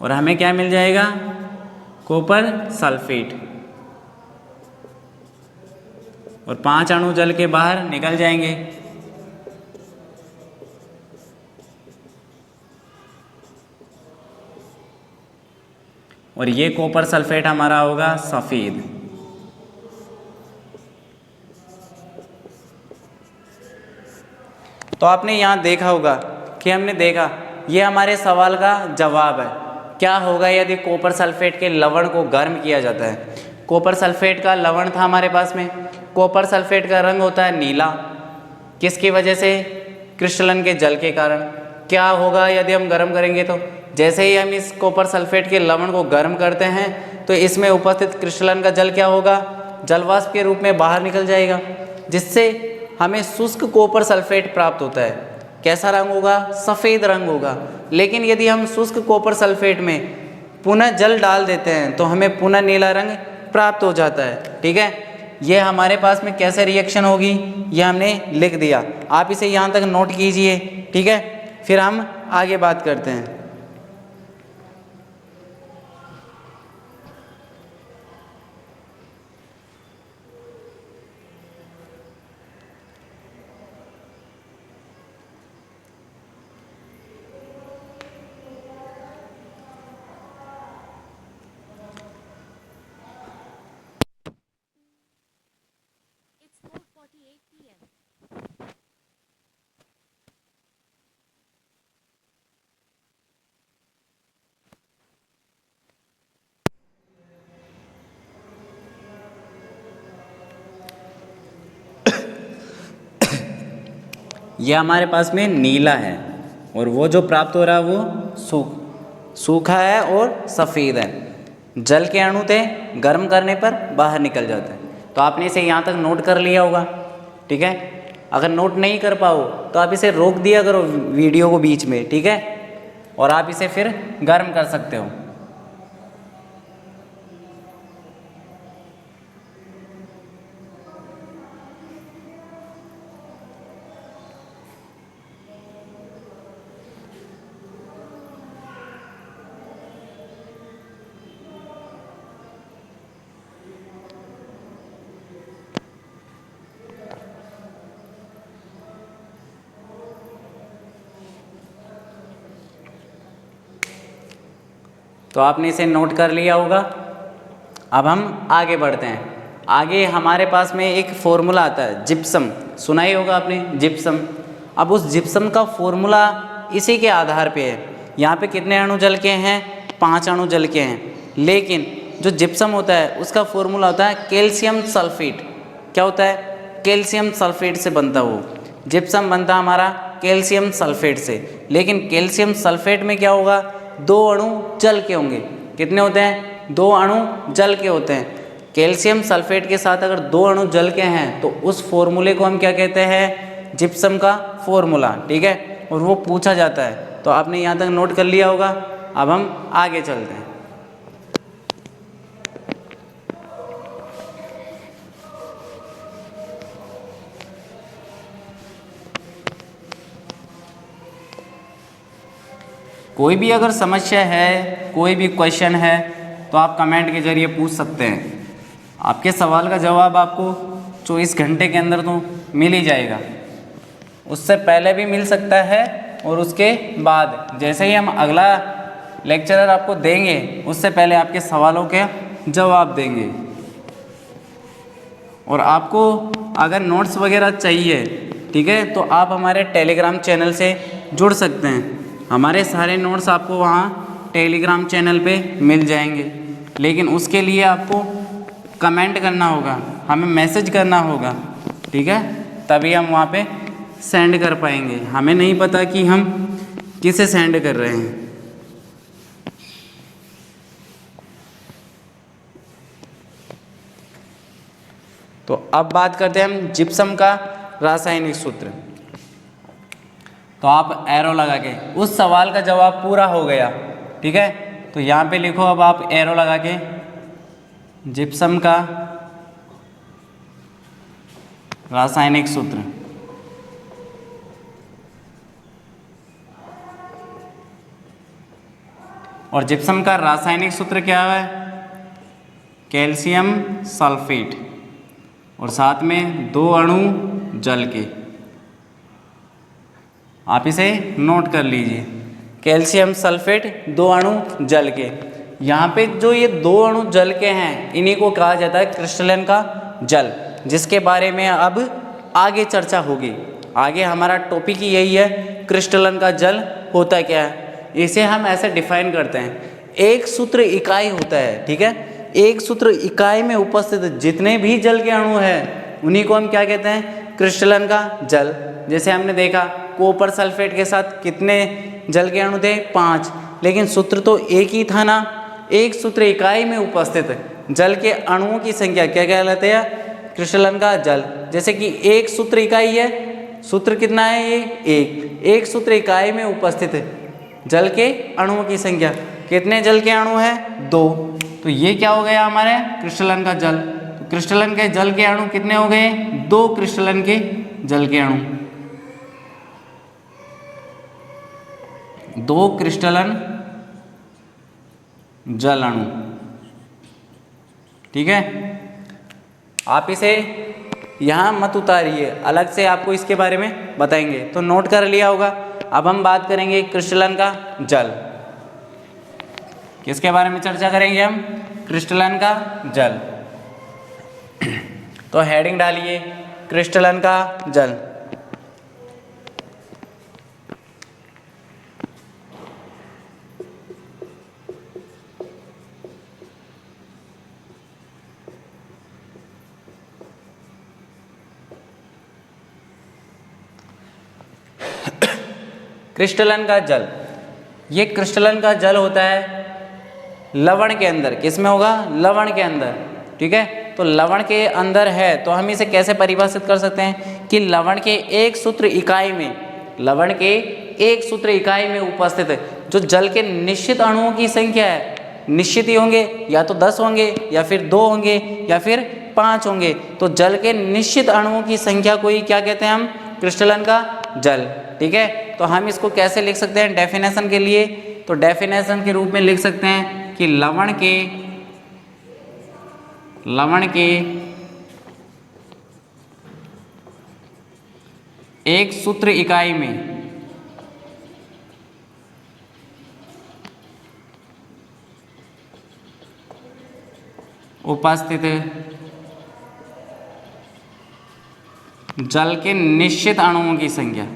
और हमें क्या मिल जाएगा कॉपर सल्फेट, और 5 अणु जल के बाहर निकल जाएंगे। और ये कॉपर सल्फेट हमारा होगा सफ़ेद। तो आपने यहाँ देखा होगा कि हमने देखा ये हमारे सवाल का जवाब है। क्या होगा यदि कॉपर सल्फेट के लवण को गर्म किया जाता है। कॉपर सल्फेट का लवण था हमारे पास में। कॉपर सल्फेट का रंग होता है नीला, किसकी वजह से क्रिस्टलन के जल के कारण। क्या होगा यदि हम गर्म करेंगे तो जैसे ही हम इस कॉपर सल्फेट के लवण को गर्म करते हैं तो इसमें उपस्थित क्रिस्टलन का जल क्या होगा जलवाष्प के रूप में बाहर निकल जाएगा, जिससे हमें शुष्क कॉपर सल्फेट प्राप्त होता है। कैसा रंग होगा सफ़ेद रंग होगा। लेकिन यदि हम शुष्क कॉपर सल्फेट में पुनः जल डाल देते हैं तो हमें पुनः नीला रंग प्राप्त हो जाता है। ठीक है, ये हमारे पास में कैसे रिएक्शन होगी ये हमने लिख दिया। आप इसे यहाँ तक नोट कीजिए। ठीक है, फिर हम आगे बात करते हैं। It's 4:48 p.m. ये हमारे पास में नीला है और वो जो प्राप्त हो रहा है वो सूखा है और सफ़ेद है। जल के अणु थे गर्म करने पर बाहर निकल जाते हैं। तो आपने इसे यहाँ तक नोट कर लिया होगा। ठीक है, अगर नोट नहीं कर पाओ तो आप इसे रोक दिया करो वीडियो को बीच में। ठीक है, और आप इसे फिर गर्म कर सकते हो। तो आपने इसे नोट कर लिया होगा। अब हम आगे बढ़ते हैं। आगे हमारे पास में एक फॉर्मूला आता है जिप्सम, सुना ही होगा आपने जिप्सम। अब उस जिप्सम का फॉर्मूला इसी के आधार पे है। यहाँ पे कितने अणु जल के हैं 5 अणु जल के हैं। लेकिन जो जिप्सम होता है उसका फॉर्मूला होता है कैल्शियम सल्फेट। क्या होता है कैल्शियम सल्फेट से बनता वो जिप्सम बनता हमारा कैल्शियम सल्फेट से। लेकिन कैल्शियम सल्फेट में क्या होगा 2 अणु जल के होंगे। कितने होते हैं 2 अणु जल के होते हैं। कैल्शियम सल्फेट के साथ अगर 2 अणु जल के हैं तो उस फॉर्मूले को हम क्या कहते हैं जिप्सम का फॉर्मूला। ठीक है, और वो पूछा जाता है। तो आपने यहाँ तक नोट कर लिया होगा। अब हम आगे चलते हैं। कोई भी अगर समस्या है कोई भी क्वेश्चन है तो आप कमेंट के ज़रिए पूछ सकते हैं। आपके सवाल का जवाब आपको 24 घंटे के अंदर तो मिल ही जाएगा। उससे पहले भी मिल सकता है और उसके बाद जैसे ही हम अगला लेक्चरर आपको देंगे उससे पहले आपके सवालों के जवाब देंगे। और आपको अगर नोट्स वगैरह चाहिए ठीक है तो आप हमारे टेलीग्राम चैनल से जुड़ सकते हैं। हमारे सारे नोट्स आपको वहाँ टेलीग्राम चैनल पे मिल जाएंगे। लेकिन उसके लिए आपको कमेंट करना होगा, हमें मैसेज करना होगा। ठीक है, तभी हम वहाँ पे सेंड कर पाएंगे। हमें नहीं पता कि हम किसे सेंड कर रहे हैं। तो अब बात करते हैं हम जिप्सम का रासायनिक सूत्र। तो आप एरो लगा के, उस सवाल का जवाब पूरा हो गया, ठीक है। तो यहाँ पे लिखो अब आप एरो लगा के जिप्सम का रासायनिक सूत्र। और जिप्सम का रासायनिक सूत्र क्या है? कैल्शियम सल्फेट और साथ में 2 अणु जल के। आप इसे नोट कर लीजिए, कैल्शियम सल्फेट 2 अणु जल के। यहाँ पे जो ये 2 अणु जल के हैं, इन्हीं को कहा जाता है क्रिस्टलन का जल, जिसके बारे में अब आगे चर्चा होगी। आगे हमारा टॉपिक ही यही है, क्रिस्टलन का जल होता क्या है। इसे हम ऐसे डिफाइन करते हैं, एक सूत्र इकाई होता है, ठीक है। एक सूत्र इकाई में उपस्थित जितने भी जल के अणु हैं, उन्हीं को हम क्या कहते हैं? क्रिस्टलन का जल। जैसे हमने देखा कॉपर सल्फेट के साथ कितने जल के अणु थे? 5, लेकिन सूत्र तो एक ही था ना। एक सूत्र इकाई में उपस्थित जल के अणुओं की संख्या क्या कहलाते हैं? क्रिस्टलन का जल। जैसे कि एक सूत्र इकाई है, सूत्र कितना है ये? एक सूत्र इकाई में उपस्थित जल के अणुओं की संख्या, कितने जल के अणु हैं? 2। तो ये क्या हो गया हमारे? क्रिस्टलन का जल। तो क्रिस्टलन के जल के अणु कितने हो गए? 2 क्रिस्टलन के जल के अणु, 2 क्रिस्टलन जल अणु, ठीक है। आप इसे यहाँ मत उतारिए, अलग से आपको इसके बारे में बताएंगे, तो नोट कर लिया होगा। अब हम बात करेंगे क्रिस्टलन का जल। किसके बारे में चर्चा करेंगे हम? क्रिस्टलन का जल। तो हेडिंग डालिए, क्रिस्टलन का जल। क्रिस्टलन का जल, ये क्रिस्टलन का जल होता है लवण के अंदर। किस में होगा? लवण के अंदर, ठीक है। तो लवण के अंदर है, तो हम इसे कैसे परिभाषित कर सकते हैं कि लवण के एक सूत्र इकाई में, लवण के एक सूत्र इकाई में उपस्थित जो जल के निश्चित अणुओं की संख्या है, निश्चित ही होंगे, या तो 10 होंगे, या फिर 2 होंगे, या फिर 5 होंगे। तो जल के निश्चित अणुओं की संख्या को ही क्या कहते हैं हम? क्रिस्टलन का जल, ठीक है। तो हम इसको कैसे लिख सकते हैं डेफिनेशन के लिए? तो डेफिनेशन के रूप में लिख सकते हैं कि लवण के एक सूत्र इकाई में उपस्थित जल के निश्चित अणुओं की संख्या,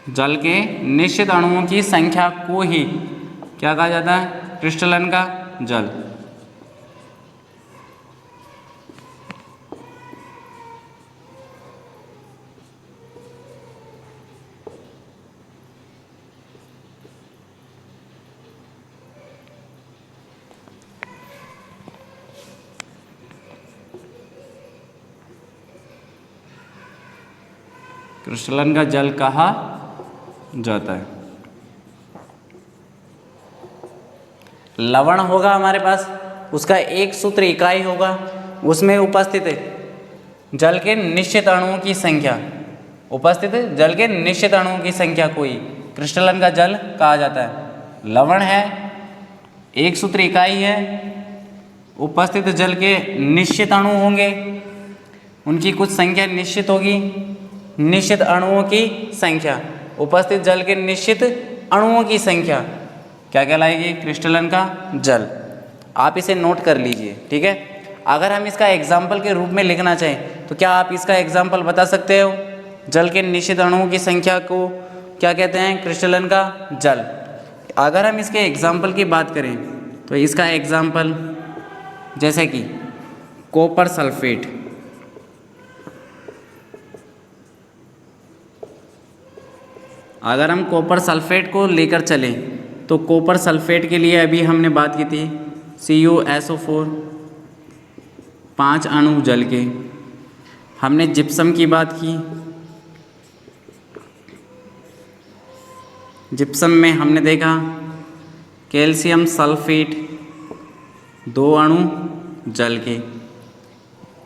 जल के निश्चित अणुओं की संख्या को ही क्या कहा जाता है? क्रिस्टलन का जल। क्रिस्टलन का जल कहा जाता है। लवण होगा हमारे पास, उसका एक सूत्र इकाई होगा, उसमें उपस्थित जल के निश्चित अणुओं की संख्या, उपस्थित जल के निश्चित अणुओं की संख्या को ही क्रिस्टलन का जल कहा जाता है। लवण है, एक सूत्र इकाई है, उपस्थित जल के निश्चित अणु होंगे, उनकी कुछ संख्या निश्चित होगी, निश्चित अणुओं की संख्या, उपस्थित जल के निश्चित अणुओं की संख्या क्या कहलाएगी? क्रिस्टलन का जल। आप इसे नोट कर लीजिए, ठीक है। अगर हम इसका एग्जाम्पल के रूप में लिखना चाहें तो क्या आप इसका एग्जाम्पल बता सकते हो? जल के निश्चित अणुओं की संख्या को क्या कहते हैं? क्रिस्टलन का जल। अगर हम इसके एग्जाम्पल की बात करें तो इसका एग्जाम्पल जैसे कि कॉपर सल्फेट। अगर हम कॉपर सल्फेट को लेकर चलें तो कॉपर सल्फेट के लिए अभी हमने बात की थी CuSO4 5 अणु जल के। हमने जिप्सम की बात की, जिप्सम में हमने देखा कैल्शियम सल्फेट 2 अणु जल के।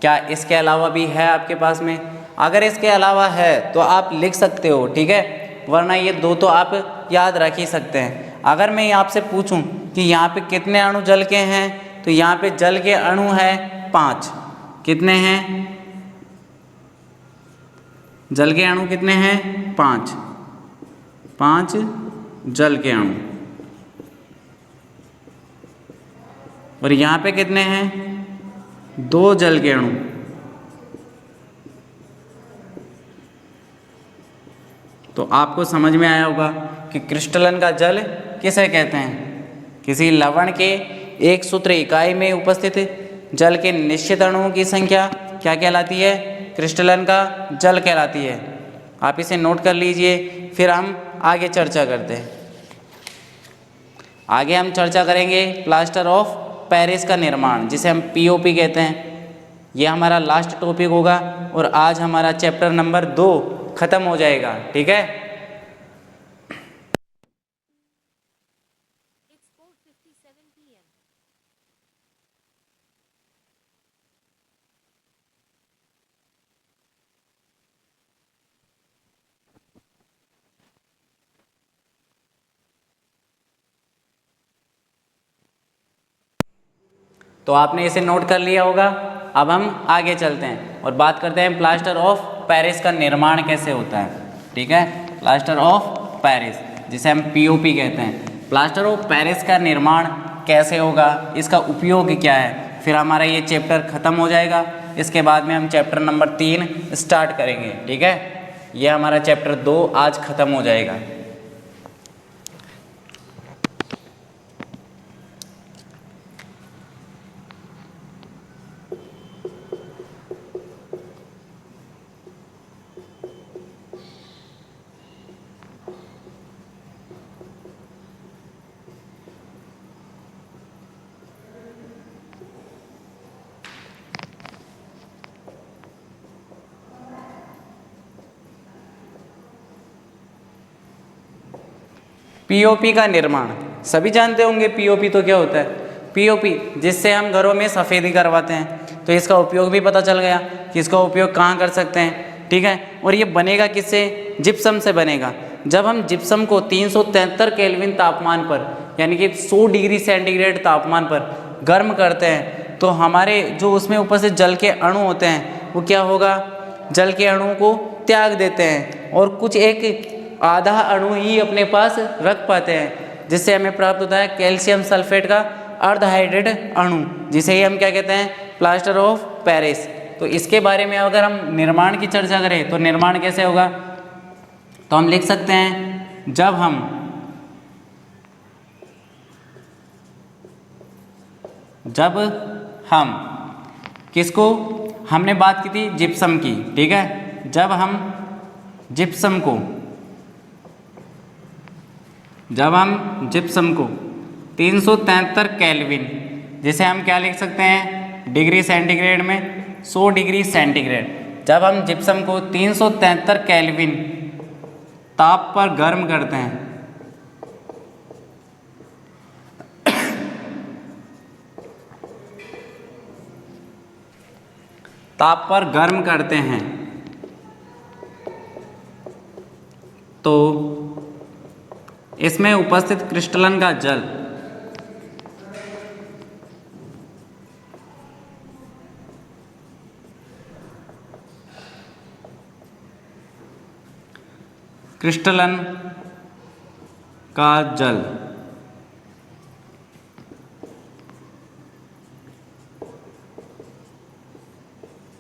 क्या इसके अलावा भी है आपके पास में? अगर इसके अलावा है तो आप लिख सकते हो, ठीक है, वरना ये 2 तो आप याद रख ही सकते हैं। अगर मैं आपसे पूछूं कि यहाँ पे कितने अणु जल के हैं तो यहाँ पे जल के अणु है 5। कितने हैं? जल के अणु कितने हैं? 5। 5 जल के अणु। और यहाँ पे कितने हैं? 2 जल के अणु। तो आपको समझ में आया होगा कि क्रिस्टलन का जल किसे कहते हैं। किसी लवण के एक सूत्र इकाई में उपस्थित जल के निश्चित अणुओं की संख्या क्या कहलाती है? क्रिस्टलन का जल कहलाती है। आप इसे नोट कर लीजिए, फिर हम आगे चर्चा करते हैं। आगे हम चर्चा करेंगे प्लास्टर ऑफ पेरिस का निर्माण, जिसे हम POP कहते हैं। यह हमारा लास्ट टॉपिक होगा और आज हमारा चैप्टर नंबर 2 खत्म हो जाएगा, ठीक है। It's 4:57 p.m. तो आपने इसे नोट कर लिया होगा। अब हम आगे चलते हैं और बात करते हैं प्लास्टर ऑफ पेरिस का निर्माण कैसे होता है, ठीक है। प्लास्टर ऑफ पेरिस, जिसे हम POP कहते हैं। प्लास्टर ऑफ पेरिस का निर्माण कैसे होगा, इसका उपयोग क्या है, फिर हमारा ये चैप्टर ख़त्म हो जाएगा। इसके बाद में हम चैप्टर नंबर 3 स्टार्ट करेंगे, ठीक है। ये हमारा चैप्टर 2 आज ख़त्म हो जाएगा। POP का निर्माण सभी जानते होंगे। POP तो क्या होता है? POP जिससे हम घरों में सफ़ेदी करवाते हैं। तो इसका उपयोग भी पता चल गया कि इसका उपयोग कहाँ कर सकते हैं, ठीक है। और ये बनेगा किससे? जिप्सम से बनेगा। जब हम जिप्सम को 373 केल्विन तापमान पर, यानी कि 100 डिग्री सेंटीग्रेड तापमान पर गर्म करते हैं तो हमारे जो उसमें उपस्थित जल के अणु होते हैं वो क्या होगा? जल के अणुओं को त्याग देते हैं और कुछ एक आधा अणु ही अपने पास रख पाते हैं, जिससे हमें प्राप्त होता है कैल्शियम सल्फेट का अर्धहाइड्रेट अणु, जिसे ही हम क्या कहते हैं? Plaster of Paris. तो इसके बारे में अगर हम निर्माण की चर्चा करें तो निर्माण कैसे होगा, तो हम लिख सकते हैं जब हम किसको, हमने बात की थी जिप्सम की, ठीक है। जब हम जिप्सम को 373 केल्विन, जिसे हम क्या लिख सकते हैं डिग्री सेंटीग्रेड में, 100 डिग्री सेंटीग्रेड, जब हम जिप्सम को 373 केल्विन ताप पर गर्म करते हैं तो इसमें उपस्थित क्रिस्टलन का जल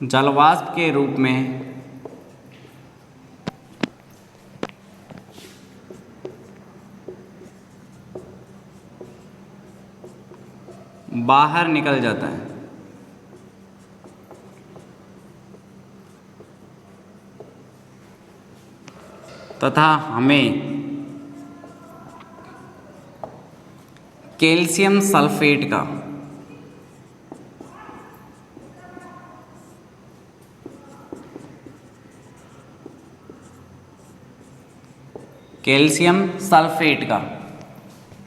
जलवाष्प के रूप में बाहर निकल जाता है। तथा हमें कैल्शियम सल्फेट का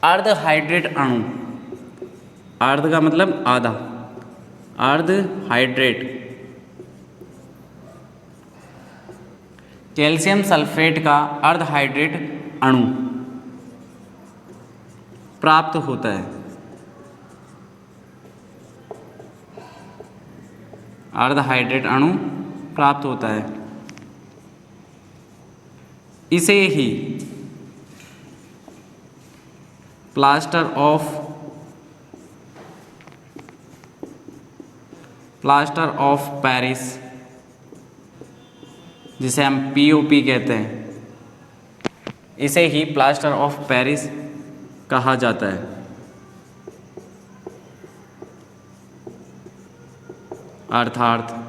अर्ध हाइड्रेट अणु, अर्ध का मतलब आधा, अर्ध हाइड्रेट कैल्शियम सल्फेट का अर्ध हाइड्रेट अणु प्राप्त होता है। अर्ध हाइड्रेट अणु प्राप्त होता है। इसे ही प्लास्टर ऑफ पेरिस, जिसे हम पीओपी कहते हैं, इसे ही प्लास्टर ऑफ पेरिस कहा जाता है। अर्थात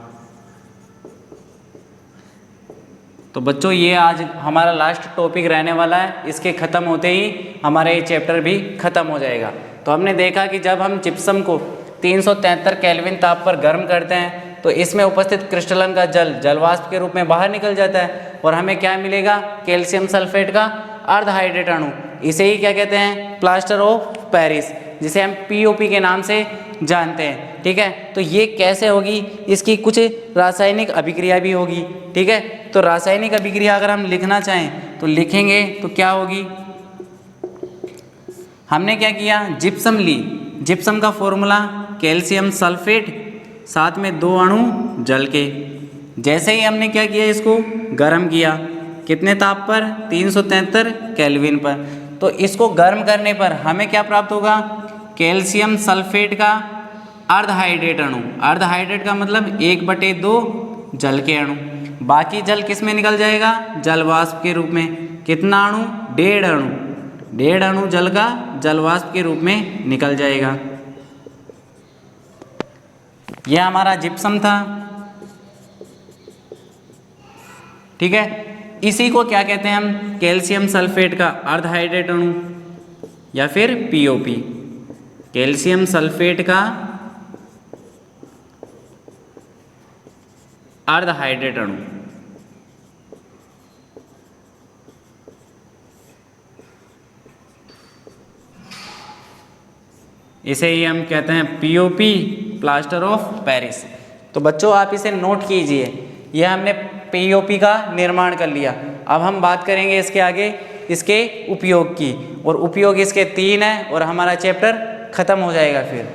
तो बच्चों ये आज हमारा लास्ट टॉपिक रहने वाला है। इसके ख़त्म होते ही हमारा ये चैप्टर भी ख़त्म हो जाएगा। तो हमने देखा कि जब हम जिप्सम को 373 केल्विन ताप पर गर्म करते हैं तो इसमें उपस्थित क्रिस्टलन का जल जलवाष्प के रूप में बाहर निकल जाता है और हमें क्या मिलेगा? कैल्शियम सल्फेट का अर्ध हाइड्रेट अणु। इसे ही क्या कहते हैं? प्लास्टर ऑफ पेरिस, जिसे हम पीओपी के नाम से जानते हैं। ठीक है, तो ये कैसे होगी? इसकी कुछ रासायनिक अभिक्रिया भी होगी। ठीक है, तो रासायनिक अभिक्रिया अगर हम लिखना चाहें तो लिखेंगे तो क्या होगी? हमने क्या किया? जिप्सम ली, जिप्सम का फॉर्मूला कैल्शियम सल्फेट, साथ में 2 अणु जल के। जैसे ही हमने क्या किया? इसको गर्म किया, कितने ताप पर? 373 केल्विन पर। तो इसको गर्म करने पर हमें क्या प्राप्त होगा? कैल्शियम सल्फेट का अर्ध हाइड्रेट अणु। अर्ध हाइड्रेट का मतलब 1/2 जल के अणु। बाकी जल किस में निकल जाएगा? जलवाष्प के रूप में। कितना अणु? 1.5 अणु। 1.5 अणु जल का जलवाष्प के रूप में निकल जाएगा। यह हमारा जिप्सम था। ठीक है, इसी को क्या कहते हैं हम? कैल्शियम सल्फेट का अर्ध हाइड्रेट अणु या फिर पीओपी। कैल्शियम सल्फेट का अर्ध हाइड्रेट अणु। इसे ही हम कहते हैं पीओपी, प्लास्टर ऑफ पेरिस। तो बच्चों आप इसे नोट कीजिए। यह हमने पीओपी का निर्माण कर लिया। अब हम बात करेंगे इसके आगे इसके उपयोग की, और उपयोग इसके 3 है और हमारा चैप्टर खत्म हो जाएगा फिर।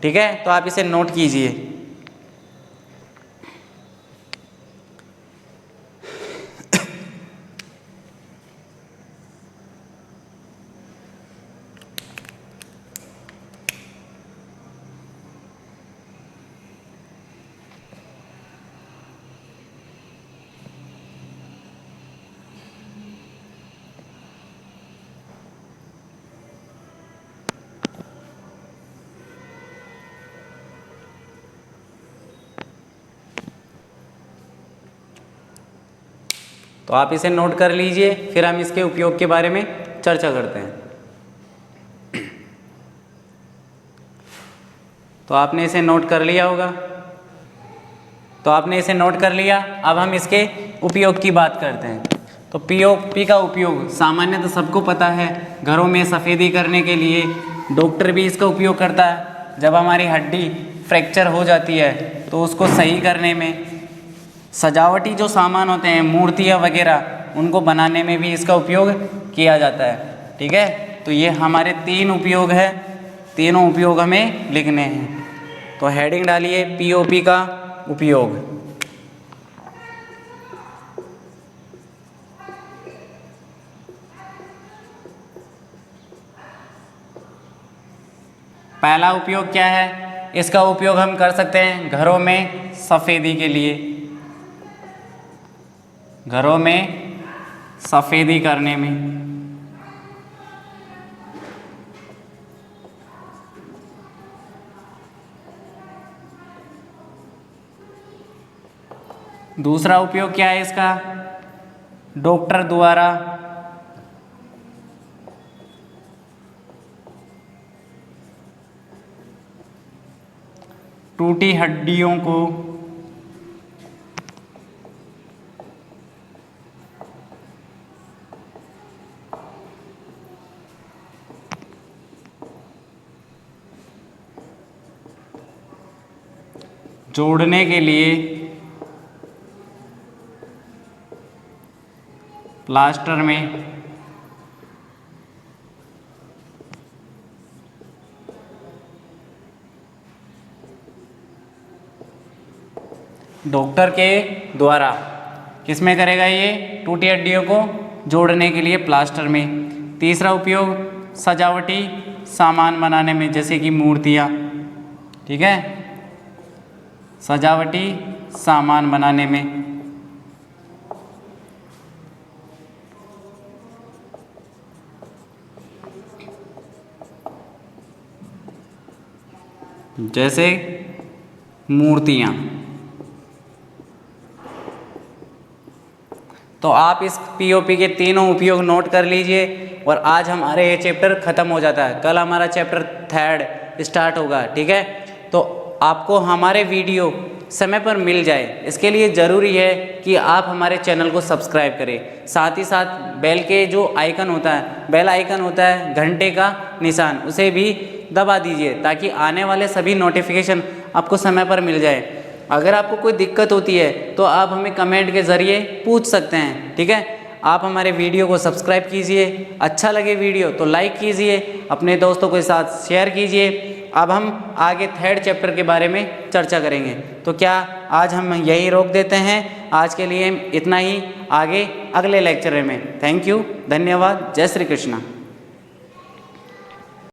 ठीक है, तो आप इसे नोट कीजिए। तो आप इसे नोट कर लीजिए, फिर हम इसके उपयोग के बारे में चर्चा करते हैं। तो आपने इसे नोट कर लिया होगा। तो आपने इसे नोट कर लिया। अब हम इसके उपयोग की बात करते हैं। तो पीओपी का उपयोग सामान्यतः सबको पता है, घरों में सफ़ेदी करने के लिए। डॉक्टर भी इसका उपयोग करता है। जब हमारी हड्डी फ्रैक्चर हो जाती है तो उसको सही करने में, सजावटी जो सामान होते हैं, मूर्तियाँ वगैरह, उनको बनाने में भी इसका उपयोग किया जाता है। ठीक है, तो ये हमारे 3 उपयोग है। तीनों उपयोग हमें लिखने हैं। तो हेडिंग डालिए पीओपी का उपयोग। पहला उपयोग क्या है? इसका उपयोग हम कर सकते हैं घरों में सफ़ेदी के लिए, घरों में सफ़ेदी करने में। दूसरा उपयोग क्या है इसका? डॉक्टर द्वारा टूटी हड्डियों को जोड़ने के लिए प्लास्टर में डॉक्टर के द्वारा किसमें करेगा ये? टूटी हड्डियों को जोड़ने के लिए प्लास्टर में। तीसरा उपयोग सजावटी सामान बनाने में, जैसे कि मूर्तियाँ, ठीक है, सजावटी सामान बनाने में। जैसे मूर्तियाँ। तो आप इस पीओपी के तीनों उपयोग नोट कर लीजिए और आज हमारे ये चैप्टर ख़त्म हो जाता है। कल हमारा चैप्टर 3 स्टार्ट होगा, ठीक है। तो आपको हमारे वीडियो समय पर मिल जाए, इसके लिए ज़रूरी है कि आप हमारे चैनल को सब्सक्राइब करें। साथ ही साथ बेल के जो आइकन होता है, बेल आइकन होता है घंटे का निशान, उसे भी दबा दीजिए ताकि आने वाले सभी नोटिफिकेशन आपको समय पर मिल जाए। अगर आपको कोई दिक्कत होती है तो आप हमें कमेंट के ज़रिए पूछ सकते हैं, ठीक है। आप हमारे वीडियो को सब्सक्राइब कीजिए, अच्छा लगे वीडियो तो लाइक कीजिए, अपने दोस्तों के साथ शेयर कीजिए। अब हम आगे 3rd चैप्टर के बारे में चर्चा करेंगे। तो क्या आज हम यहीं रोक देते हैं? आज के लिए इतना ही, आगे अगले लेक्चर में। थैंक यू, धन्यवाद, जय श्री कृष्णा।